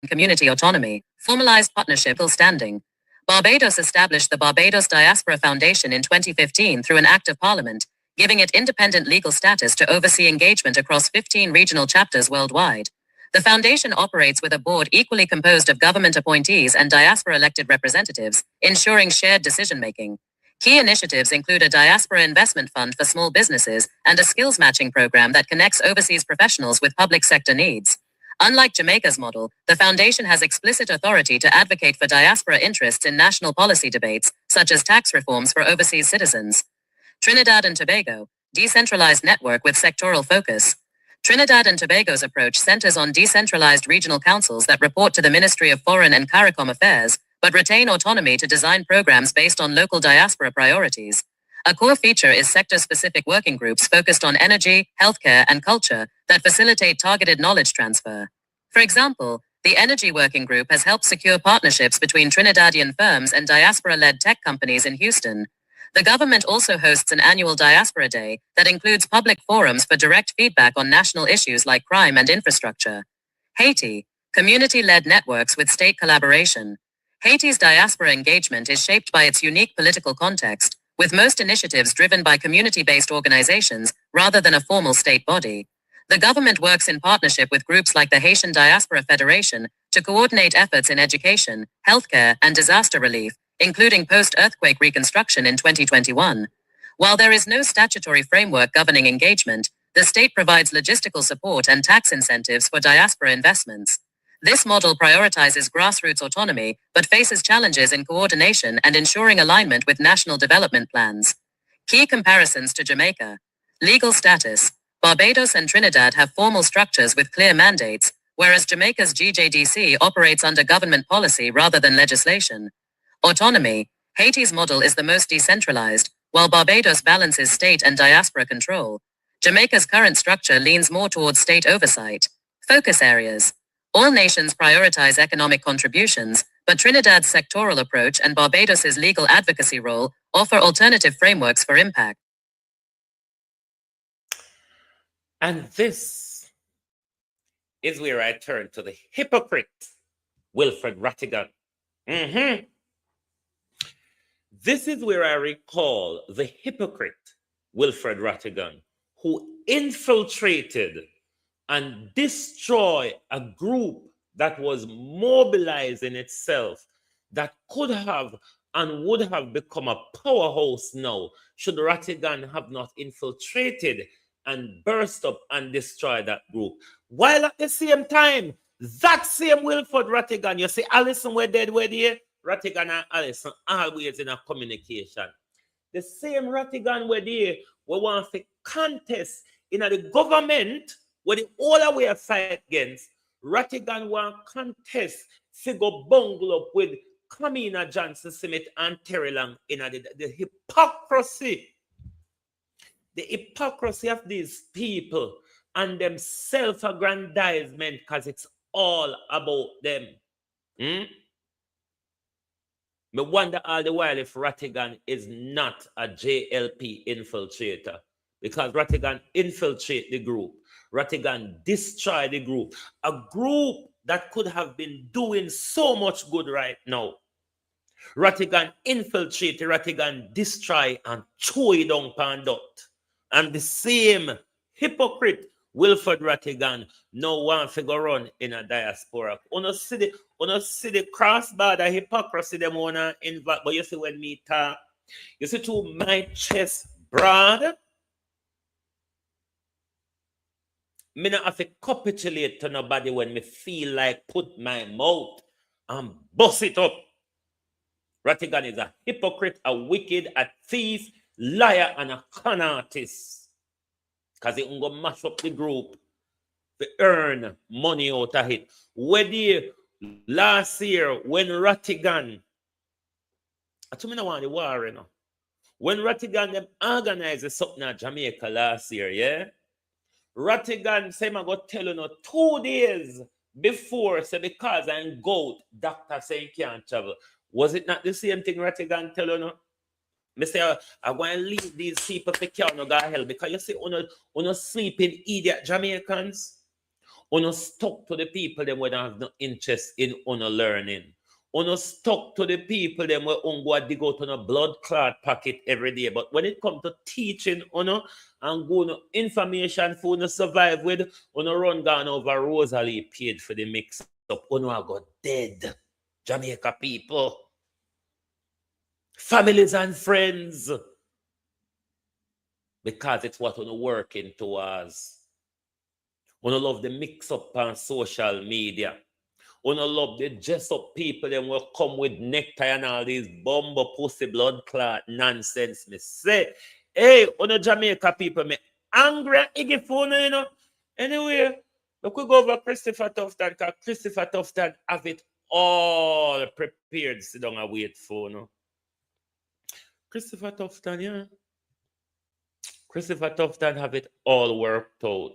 community autonomy. Formalized partnership standing. Barbados established the Barbados Diaspora Foundation in 2015 through an act of parliament, giving it independent legal status to oversee engagement across 15 regional chapters worldwide. The foundation operates with a board equally composed of government appointees and diaspora-elected representatives, ensuring shared decision-making. Key initiatives include a diaspora investment fund for small businesses and a skills matching program that connects overseas professionals with public sector needs. Unlike Jamaica's model, the foundation has explicit authority to advocate for diaspora interests in national policy debates, such as tax reforms for overseas citizens. Trinidad and Tobago, decentralized network with sectoral focus. Trinidad and Tobago's approach centers on decentralized regional councils that report to the Ministry of Foreign and CARICOM Affairs, but retain autonomy to design programs based on local diaspora priorities. A core feature is sector-specific working groups focused on energy, healthcare, and culture that facilitate targeted knowledge transfer. For example, the Energy Working Group has helped secure partnerships between Trinidadian firms and diaspora-led tech companies in Houston. The government also hosts an annual Diaspora Day that includes public forums for direct feedback on national issues like crime and infrastructure. Haiti, community-led networks with state collaboration. Haiti's diaspora engagement is shaped by its unique political context, with most initiatives driven by community-based organizations rather than a formal state body. The government works in partnership with groups like the Haitian Diaspora Federation to coordinate efforts in education, healthcare, and disaster relief, including post-earthquake reconstruction in 2021. While there is no statutory framework governing engagement, the state provides logistical support and tax incentives for diaspora investments. This model prioritizes grassroots autonomy, but faces challenges in coordination and ensuring alignment with national development plans. Key comparisons to Jamaica. Legal status. Barbados and Trinidad have formal structures with clear mandates, whereas Jamaica's GJDC operates under government policy rather than legislation. Autonomy. Haiti's model is the most decentralized, while Barbados balances state and diaspora control. Jamaica's current structure leans more towards state oversight. Focus areas. All nations prioritize economic contributions, but Trinidad's sectoral approach and Barbados's legal advocacy role offer alternative frameworks for impact. And this is where I turn to the hypocrite, Wilfred Rattigan. This is where I recall the hypocrite, Wilfred Rattigan, who infiltrated and destroyed a group that was mobilizing itself, that could have and would have become a powerhouse now, should Rattigan have not infiltrated and burst up and destroy that group. While at the same time, that same Wilfred Rattigan, you see, Allison were dead, were there? Rattigan and Allison always in a communication. The same Rattigan were there, we want to contest in the government where the all way fight against. Rattigan want contest to go bungle up with Kamina Johnson Smith and Terry Lang in the hypocrisy. The hypocrisy of these people and them self-aggrandizement, because it's all about them. Me wonder all the while if Rattigan is not a JLP infiltrator, because Rattigan infiltrate the group. Rattigan destroy the group. A group that could have been doing so much good right now. Rattigan infiltrate, Rattigan destroy and throw it down pan dot. And the same hypocrite Wilfred Rattigan no one figure run in a diaspora. Uno see the cross-border hypocrisy them wanna invite, but you see when me talk, you see to my chest broad, me not have to capitulate to nobody when me feel like put my mouth and bust it up. Rattigan is a hypocrite, a wicked, a thief, liar, and a con artist. Because he can go mash up the group to earn money out of it. Whether last year when Rattigan, I told me no want the war, you know. When Rattigan them organized something in Jamaica last year, yeah? Rattigan say I go tell you no 2 days before, say because I'm goat, doctor say he can't travel. Was it not the same thing Rattigan tell you no? Me say I want to leave these people for care no go hell, because you see on sleeping idiot Jamaicans, on stuck to the people them when have no interest in learning. uno stuck to the people them where go dig out on a blood clot packet every day. But when it comes to teaching uno and going information for uno survive with, uno run down over Rosalie paid for the mix up. Uno I got dead. Jamaica people. Families and friends. Because it's what uno working towards. Uno love the mix up on social media. Uno love the dress up people them will come with necktie and all these bumbo pussy blood clot nonsense. Me say, hey, uno Jamaica people, me angry and iggy phone, you know. Anyway, we could go over Christopher Tufton, because Christopher Tufton have it all prepared. Sit down and wait for no. Christopher Tufton, yeah. Christopher Tufton have it all worked out.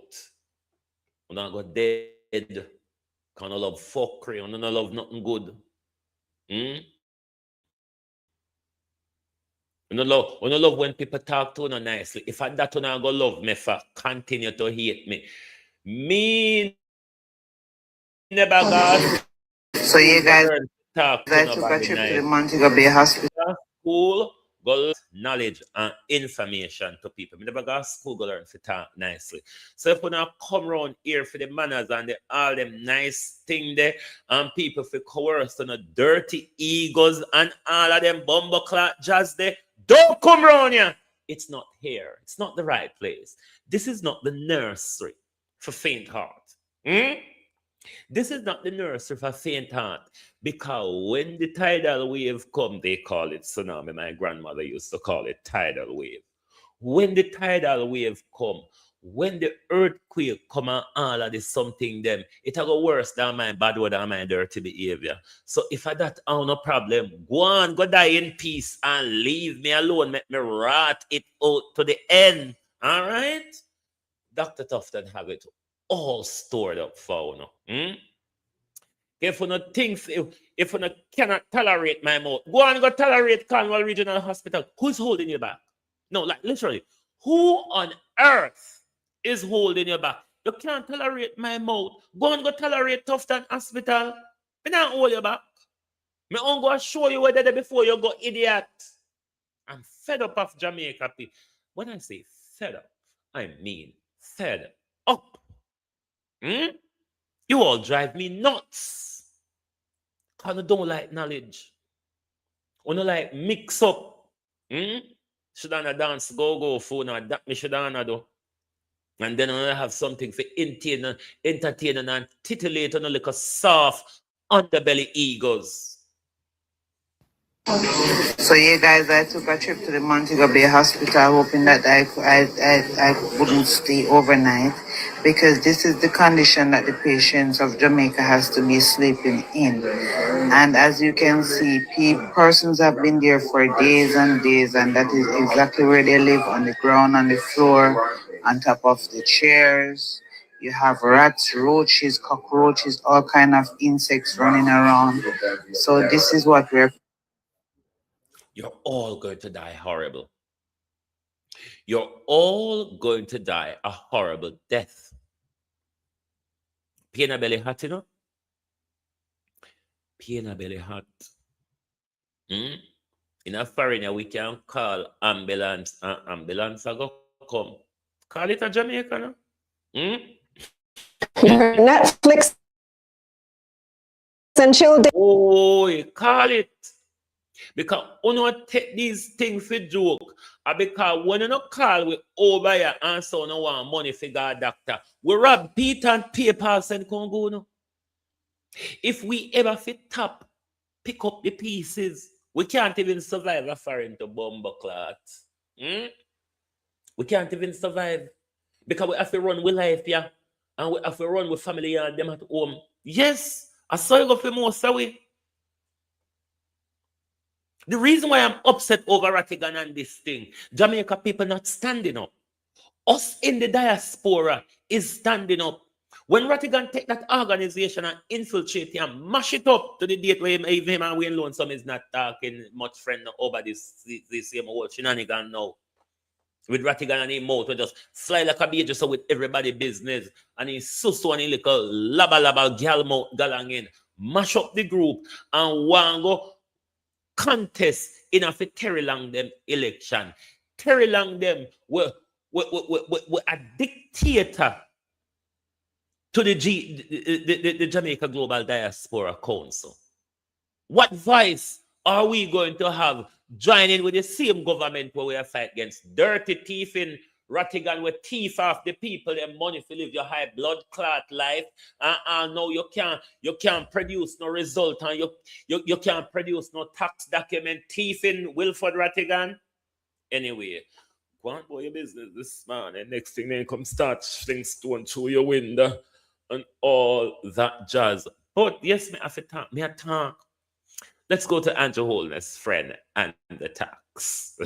We don't go dead. Can no love fuckery. We don't love nothing good. We don't love when people talk to you nicely. If I that you not go love me for continue to hate me. Me never got. So you guys talk to took a nobody trip nice. to the Montego Bay Hospital. School, go learn knowledge and information to people. We never go to school, go learn to talk nicely. So if we not come around here for the manners and all them nice thing there, and people for coerce on the dirty egos and all of them bumbleclot jazz there, don't come around here. It's not here. It's not the right place. This is not the nursery for faint heart. This is not the nursery for faint heart, because when the tidal wave come, they call it tsunami. My grandmother used to call it tidal wave. When the tidal wave come, when the earthquake come and all of this something them, it will go worse than my bad word and my dirty behavior. So if I that no problem, go on, go die in peace and leave me alone. Make me rot it out to the end. All right? Dr. Tufton have it all stored up for you. If you not think, if you not cannot tolerate my mouth, go and go tolerate Cornwall Regional Hospital. Who's holding you back? No, like literally, who on earth is holding you back? You can't tolerate my mouth. Go and go tolerate Tufton Hospital. Me not hold you back. Me on go show you where they before you go, idiot. I'm fed up of Jamaica people. When I say fed up, I mean fed up. You all drive me nuts. Because I don't like knowledge. I don't like mix up. Should I dance, go, phone, or that me should I do. And then I have something for entertaining and titillate on a little soft underbelly egos. So you guys, I took a trip to the Montego Bay Hospital, hoping that I wouldn't stay overnight, because this is the condition that the patients of Jamaica has to be sleeping in. And as you can see, persons have been there for days and days, and that is exactly where they live, on the ground, on the floor, on top of the chairs. You have rats, roaches, cockroaches, all kind of insects running around. So this is what we're... You're all going to die horrible. You're all going to die a horrible death. Pain a belly hot, you know? Pain a belly hot. In a foreigner, we can call ambulance, and ambulance will go come. Call it a Jamaica, no? Netflix and chill. Oh, you call it. Because you don't take these things for joke. Because when you don't call we over here and so no want money for God doctor, we rob Peter and PayPal and Congo. No? If we ever fit top, pick up the pieces, we can't even survive a foreign to bomber clot. We can't even survive. Because we have to run with life, yeah. And we have to run with family and them at home. Yes, I saw you go for most away. The reason why I'm upset over Rattigan and this thing, Jamaica people not standing up. Us in the diaspora is standing up. When Rattigan take that organization and infiltrate it and mash it up to the date where him and Wayne Lonesome is not talking much friend over this same old shenanigan now. With Rattigan and him mouth, we just fly like a bee just so with everybody business. And he's so and he little laba gal mouth galang in. mash up the group, and one go contest in a Terry Lang them election. Terry Lang them were a dictator to the Jamaica Global Diaspora Council. What voice are we going to have joining with the same government where we are fight against dirty thief in Rottigan, with thief off the people and money to live your high blood clot life, and now you can't produce no result, and you can't produce no tax document, thief in Wilford Rottigan. Anyway, go on about your business this man, and next thing they come start fling stone through your window and all that jazz. But yes, me have to talk. Me a talk. Let's go to Andrew Holness, friend, and the tax.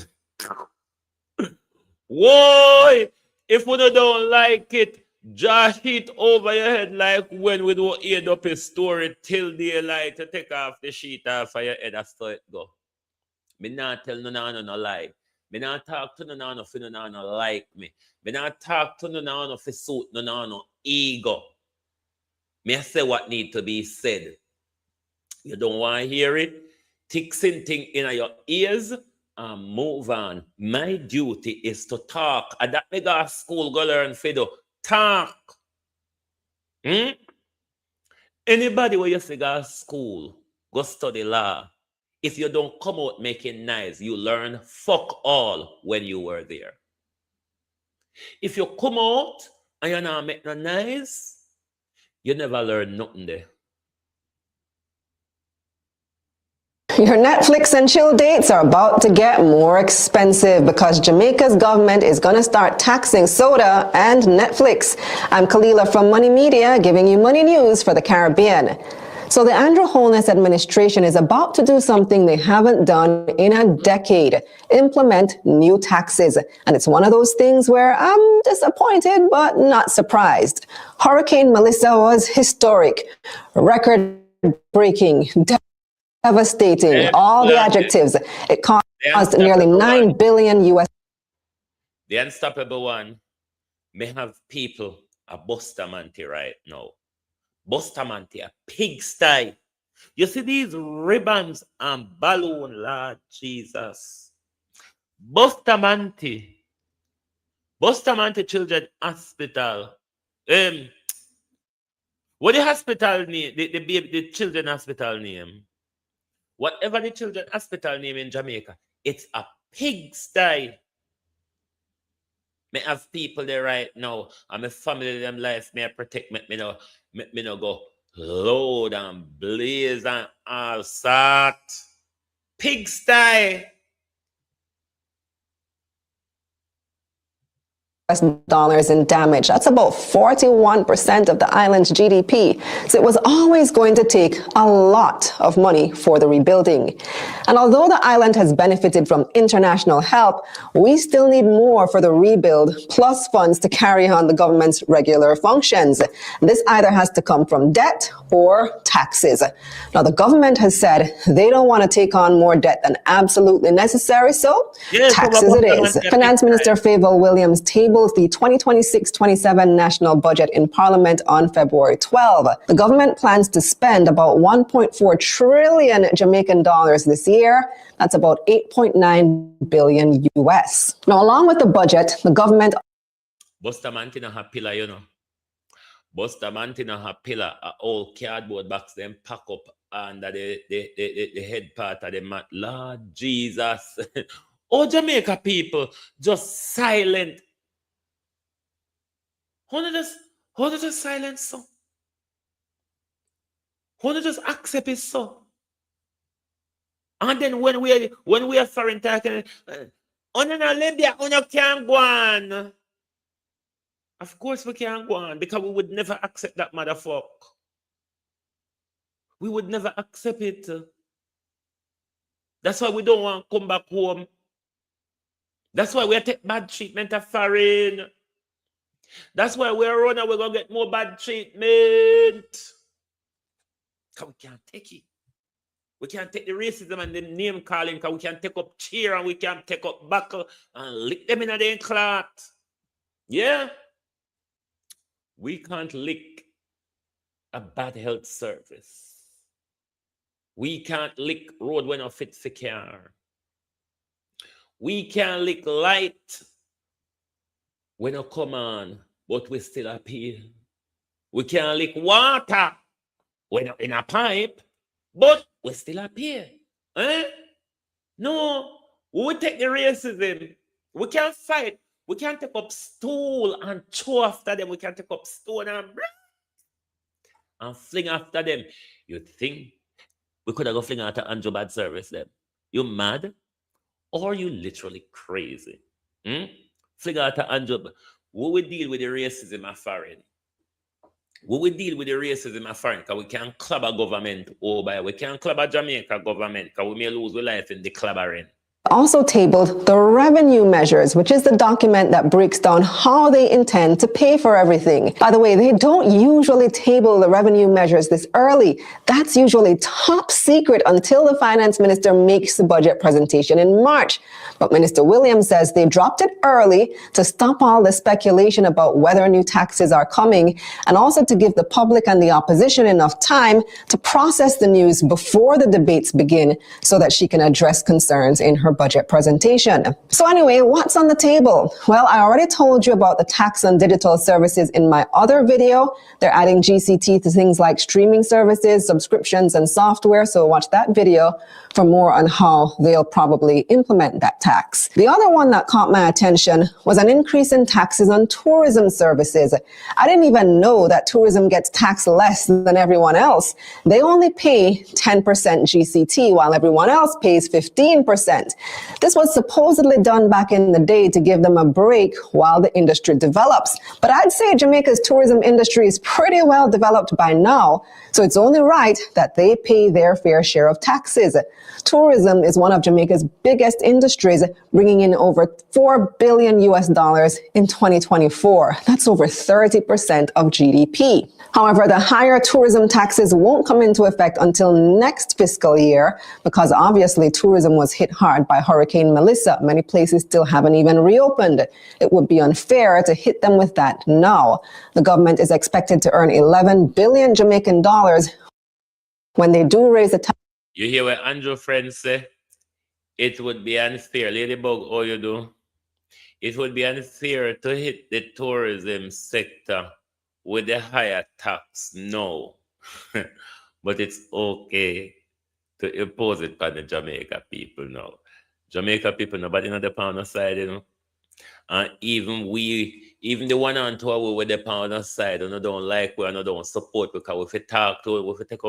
Why? If we don't like it, just hit over your head like when we do eat up a story till daylight to take off the sheet off of your head. That's how it go. Me not tell no lie. Me not talk to no for no like me. Me not talk to no for suit no ego. Me say what need to be said. You don't want to hear it? Tick something in your ears and move on. My duty is to talk. And that me go to school, go learn fido. Talk. Anybody where you say go to school, go study law. If you don't come out making noise, you learn fuck all when you were there. If you come out and you not make no noise, you never learn nothing there. Your Netflix and chill dates are about to get more expensive because Jamaica's government is going to start taxing soda and Netflix. I'm Kalila from Money Media, giving you money news for the Caribbean. So the Andrew Holness administration is about to do something they haven't done in a decade: implement new taxes. And it's one of those things where I'm disappointed but not surprised. Hurricane Melissa was historic, record-breaking, devastating, all the adjectives. It caused nearly $9 billion US. The unstoppable one may have people a Bustamante right now. Bustamante, a pigsty. You see these ribbons and balloon, Lord Jesus. Bustamante Children Hospital. What the hospital name? The children hospital name. Whatever the children hospital name in Jamaica, it's a pigsty. Me have people there right now, and my family them life may protect me no go load and blaze and all sort. Pigsty. Dollars in damage. That's about 41% of the island's GDP. So it was always going to take a lot of money for the rebuilding. And although the island has benefited from international help, we still need more for the rebuild, plus funds to carry on the government's regular functions. This either has to come from debt or taxes. Now, the government has said they don't want to take on more debt than absolutely necessary, so taxes it is. Finance Minister Favour Williams tabled the 2026-27 national budget in Parliament on February 12. The government plans to spend about 1.4 trillion Jamaican dollars this year. That's about 8.9 billion US. Now, along with the budget, the government... Bustamante na ha pillar, you know. Bustamante na ha pillar, a old cardboard box, them pack up under the head part of the mat. Lord Jesus. Oh, Jamaica people, just silent. How to just silence so? How to just accept it so? And then when we are foreign talking, on Libya, on can't go on. Of course we can't go on because we would never accept that motherfucker. We would never accept it. That's why we don't want to come back home. That's why we take bad treatment of foreign. That's why we're running, we're going to get more bad treatment. Because we can't take it. We can't take the racism and the name calling because we can't take up cheer and we can't take up buckle and lick them in a clot. Yeah? We can't lick a bad health service. We can't lick road when not fit for car. We can't lick light when not come on, but we still appeal. We can't lick water when not in a pipe, but we still appeal. Eh? No, we will take the racism. We can't fight. We can't take up stool and throw after them. We can't take up stone and fling after them. You think we could have go fling after Andrew bad service them? You mad? Or you literally crazy? Fling after Andrew. We will deal with the racism of foreign. We will deal with the racism of foreign because we can't club a government over. We can't club a Jamaica government because we may lose our life in the clubbering. Also tabled the revenue measures, which is the document that breaks down how they intend to pay for everything. By the way, they don't usually table the revenue measures this early. That's usually top secret until the finance minister makes the budget presentation in March. But Minister Williams says they dropped it early to stop all the speculation about whether new taxes are coming, and also to give the public and the opposition enough time to process the news before the debates begin so that she can address concerns in her budget presentation. So anyway, what's on the table? Well, I already told you about the tax on digital services in my other video. They're adding GCT to things like streaming services, subscriptions, and software. So watch that video for more on how they'll probably implement that tax. The other one that caught my attention was an increase in taxes on tourism services. I didn't even know that tourism gets taxed less than everyone else. They only pay 10% GCT while everyone else pays 15%. This was supposedly done back in the day to give them a break while the industry develops. But I'd say Jamaica's tourism industry is pretty well developed by now, so it's only right that they pay their fair share of taxes. Tourism is one of Jamaica's biggest industries, bringing in over $4 billion in 2024. That's over 30% of GDP. However, the higher tourism taxes won't come into effect until next fiscal year because obviously tourism was hit hard by Hurricane Melissa. Many places still haven't even reopened. It would be unfair to hit them with that now. The government is expected to earn 11 billion Jamaican dollars when they do raise the tax. You hear what Andrew friends say? It would be unfair. Ladybug, all you do? It would be unfair to hit the tourism sector with the higher tax. No. But it's okay to impose it on the Jamaica people now. Jamaica people, nobody on the pound side, you know. And even the one on tour with the pound side, and don't like we and don't support because if we talk to it, if we take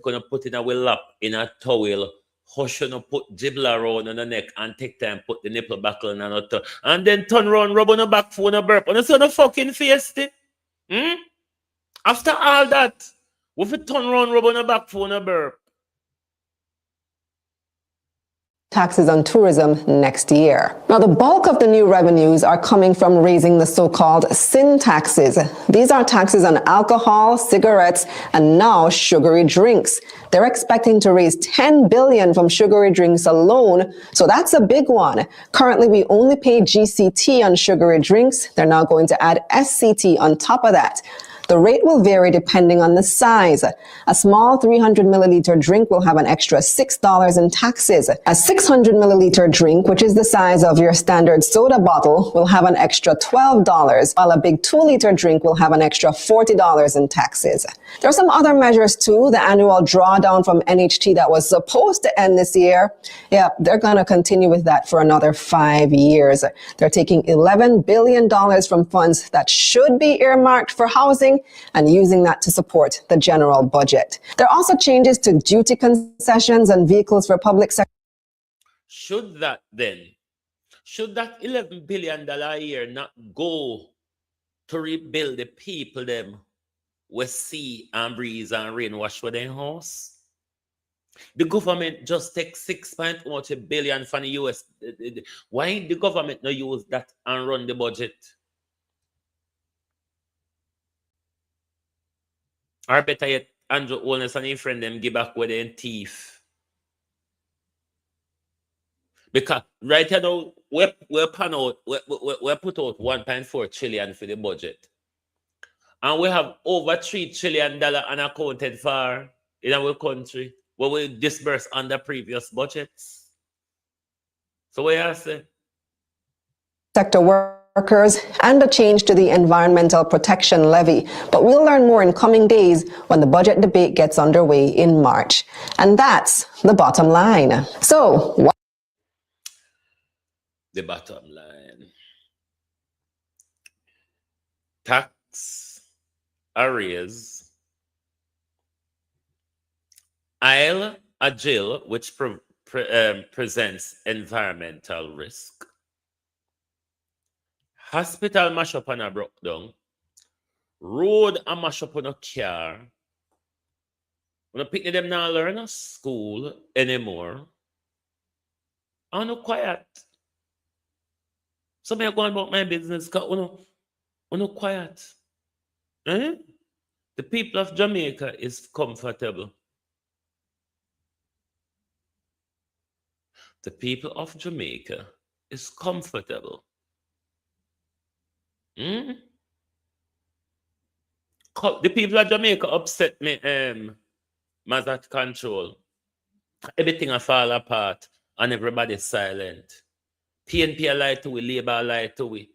on put in our lap in a towel, hush and put gibla around on the neck and take time put the nipple buckle in a toe, and then turn around, rub on the back for a burp. And it's on the fucking face. After all that, if we turn around, rub on the back for a burp. Taxes on tourism next year. Now, the bulk of the new revenues are coming from raising the so-called sin taxes. These are taxes on alcohol, cigarettes, and now sugary drinks. They're expecting to raise 10 billion from sugary drinks alone, so that's a big one. Currently, we only pay GCT on sugary drinks. They're now going to add SCT on top of that. The rate will vary depending on the size. A small 300 milliliter drink will have an extra $6 in taxes. A 600 milliliter drink, which is the size of your standard soda bottle, will have an extra $12, while a big 2-liter drink will have an extra $40 in taxes. There are some other measures too. The annual drawdown from NHT that was supposed to end this year, they're going to continue with that for another 5 years. They're taking $11 billion from funds that should be earmarked for housing and using that to support the general budget. There are also changes to duty concessions and vehicles for public sector. Should that $11 billion a year not go to rebuild the people them with sea and breeze and rain wash with their house? The government just take 6.1 billion from the US. Why the government not use that and run the budget? Or better yet, Andrew Holness and his friend them give back with their teeth. Because right now, we put out 1.4 trillion for the budget. And we have over $3 trillion unaccounted for in our country. what we disperse under previous budgets. So what you say? Sector workers and a change to the Environmental Protection Levy. But we'll learn more in coming days when the budget debate gets underway in March. And that's the bottom line. So, what? The bottom line. Tax arrears. Aisle a jail which presents environmental risk. Hospital mash up and a broke down. Road a mash up on a car. When I pick them now learn a school anymore. I'm not quiet. So me go on about my business because we're not quiet. Eh? The people of Jamaica is comfortable. The people of Jamaica is comfortable. The people of Jamaica upset me, Mazat control. Everything I fall apart and everybody's silent. PNP lied to we, Labour lied to we.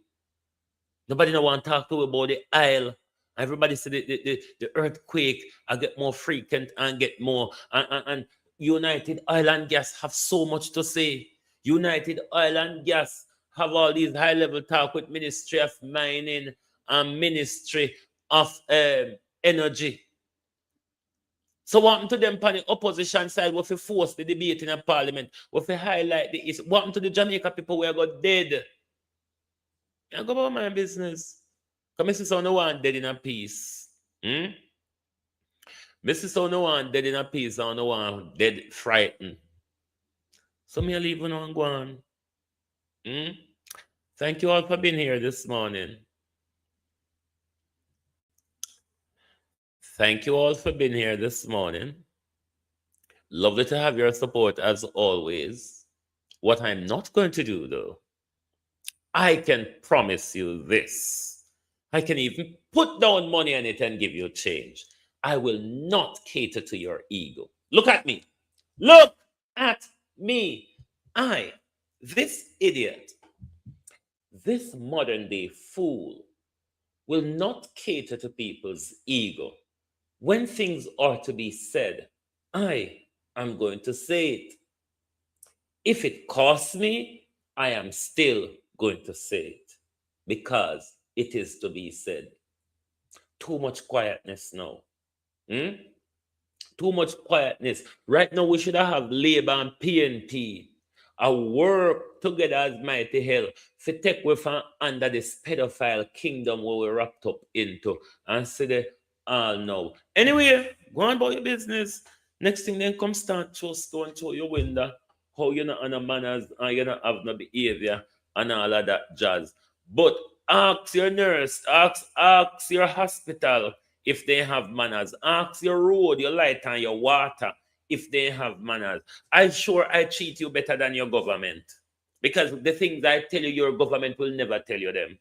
Nobody no want to talk to we about the aisle. Everybody said the earthquake I get more frequent and get more. And United Oil and Gas have so much to say. United Oil and Gas have all these high-level talk with Ministry of Mining and Ministry of Energy. So what happened to them on the opposition side? What if force the debate in a parliament? What if highlight the issue? What happened to the Jamaica people where got dead? I go about my business. Because Mrs. So no one dead in a peace. Mrs. So no one dead in a peace or no one dead frightened. So me leave on and go on. Thank you all for being here this morning. Thank you all for being here this morning. Lovely to have your support as always. What I'm not going to do though, I can promise you this. I can even put down money on it and give you change. I will not cater to your ego. Look at me. Look at me. This idiot, this modern day fool, will not cater to people's ego. When things are to be said, I am going to say it. If it costs me, I am still going to say it because it is to be said. Too much quietness now. Too much quietness. Right now, we should have Labour and PNP work together as mighty hell to take with under this pedophile kingdom where we're wrapped up into and say the all now. Anyway, go on about your business. Next thing then come start just go and show your window how you're not on a manners and you not have no behavior and all of that jazz. But ask your nurse, ask your hospital if they have manners. Ask your road, your light and your water if they have manners. I'm sure I treat you better than your government. Because the things I tell you, your government will never tell you them.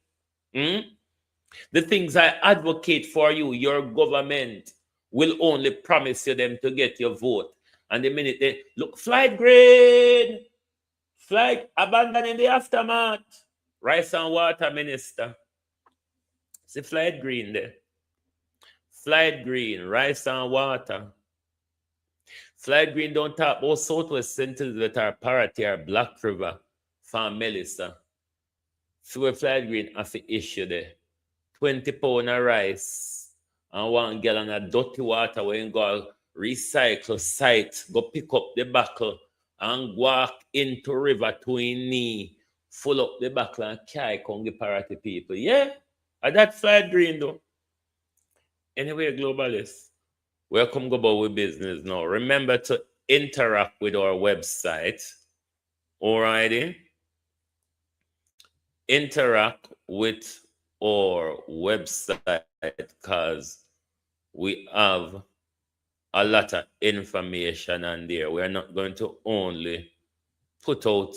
The things I advocate for you, your government will only promise you them to get your vote. And the minute they look, flight grade, flight abandoned in the aftermath. Rice and water minister. See flight green there. Flight green, rice and water. Flight green don't talk about Southwest Centers that are Parity or Black River from Melissa. So we flight green have the issue there. 20 pounds of rice and 1 gallon of dirty water when you go recycle site, go pick up the buckle and walk into river to in knee, full up the buckle and carry come the Parity people. Yeah, and that flight green though. Anyway, globalists, welcome go about with business now. Remember to interact with our website. Alrighty? Interact with our website because we have a lot of information on there. We are not going to only put out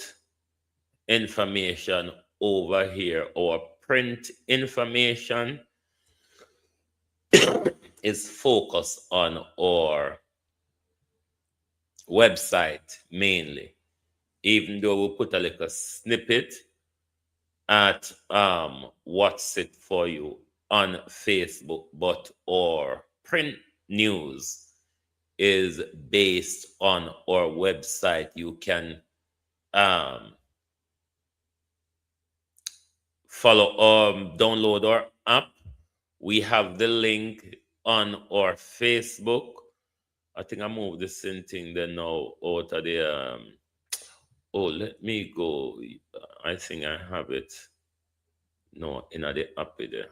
information over here. Our print information is focused on our website mainly, even though we'll put a little snippet at what's it for you on Facebook, but our print news is based on our website. You can download our app. We have the link on our Facebook. I think I moved this thing there now out of the let me go. I think I have it no in the app there.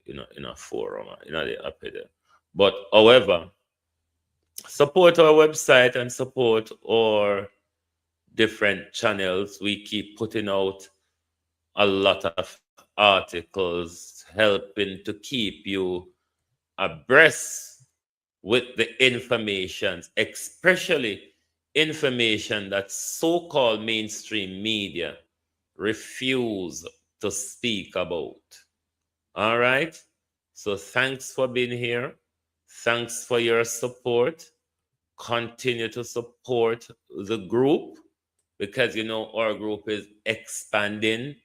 In a forum, in the app there. But however, support our website and support our different channels. We keep putting out a lot of articles helping to keep you abreast with the information, especially information that so-called mainstream media refuse to speak about. All right? So thanks for being here. Thanks for your support. Continue to support the group because, our group is expanding.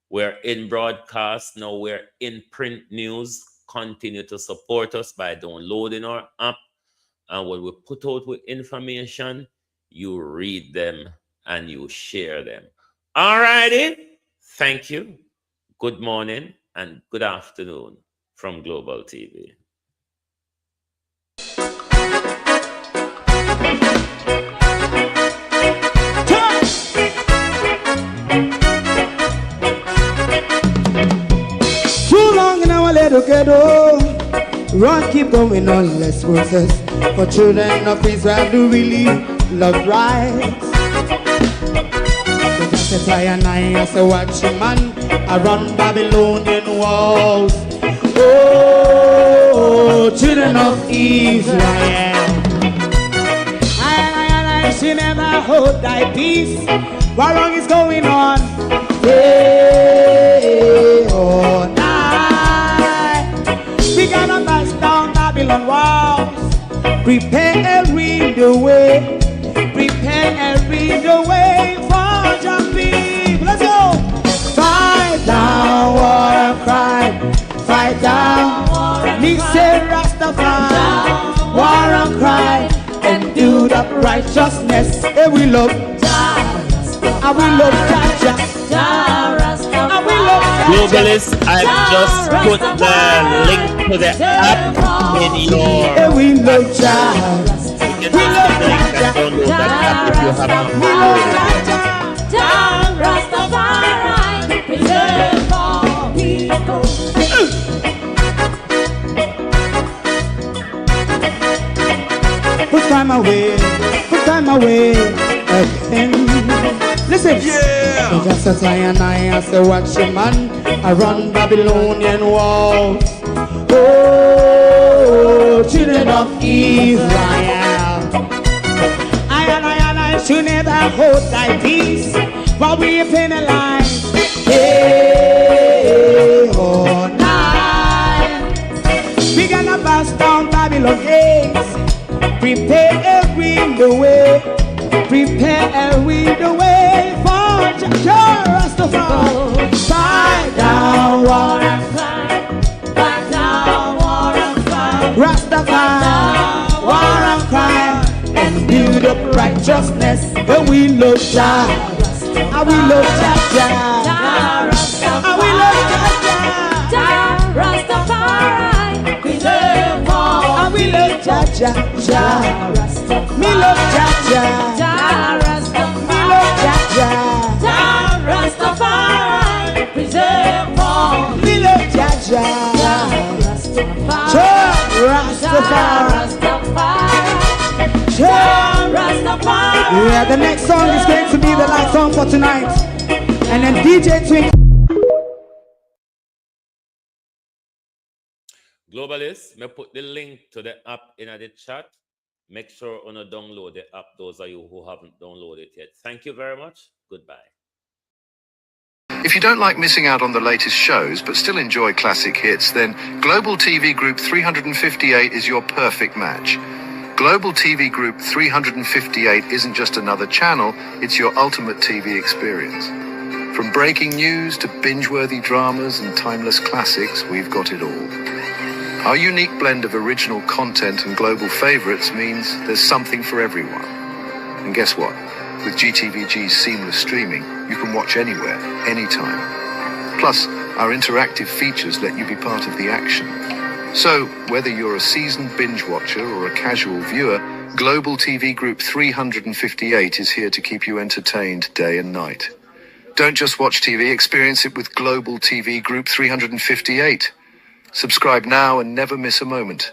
We're in broadcast. Now we're in print news. Continue to support us by downloading our app. And when we put out with information, you read them and you share them. All righty. Thank you. Good morning and good afternoon from Global TV. Too long in our little ghetto, run keep going on less process. For children of Israel do really love rights. So just as I and I as a watchman, I run Babylonian walls. Oh, children of Israel, I should never hold thy peace. What wrong is going on? Day or night, we gonna bust down Babylon walls. Prepare the way, prepare the way for your people. Let's go. Fight down war and crime, fight down. Me say Rastafari, war and crime, and do the righteousness. And we love, and we love Jaja. Globalists, I've just put the link to the app in your. And we love Jaja. You can just click the link and download that app if you have not Put time away again. Listen, yeah. Just as I and I as a watchman, I run Babylonian walls. Oh, children of Israel, I and I should never hold thy peace while we penalize day or night. We gonna bust down Babylon gates. Prepare the way, prepare the way for Rastafari. Fight down war and crime, fight down war and crime. Rastafari, war and crime, and build up righteousness. And we love Jah, and we love Jah, and we love Jah, Rastafari, preserve all, and we love Jah. Me love Jaja, me love Jaja, Rastafari, preserve all. Me love Jaja, Rastafari. Yeah, the next song is going to be the last song for tonight, and then DJ Twink. Globalists, may put the link to the app in the chat. Make sure you download the app, those of you who haven't downloaded it yet. Thank you very much. Goodbye. If you don't like missing out on the latest shows but still enjoy classic hits, then Global TV Group 358 is your perfect match. Global TV Group 358 isn't just another channel, it's your ultimate TV experience. From breaking news to binge-worthy dramas and timeless classics, we've got it all. Our unique blend of original content and global favorites means there's something for everyone. And guess what? With GTVG's seamless streaming, you can watch anywhere, anytime. Plus, our interactive features let you be part of the action. So, whether you're a seasoned binge watcher or a casual viewer, Global TV Group 358 is here to keep you entertained day and night. Don't just watch TV, experience it with Global TV Group 358. Subscribe now and never miss a moment.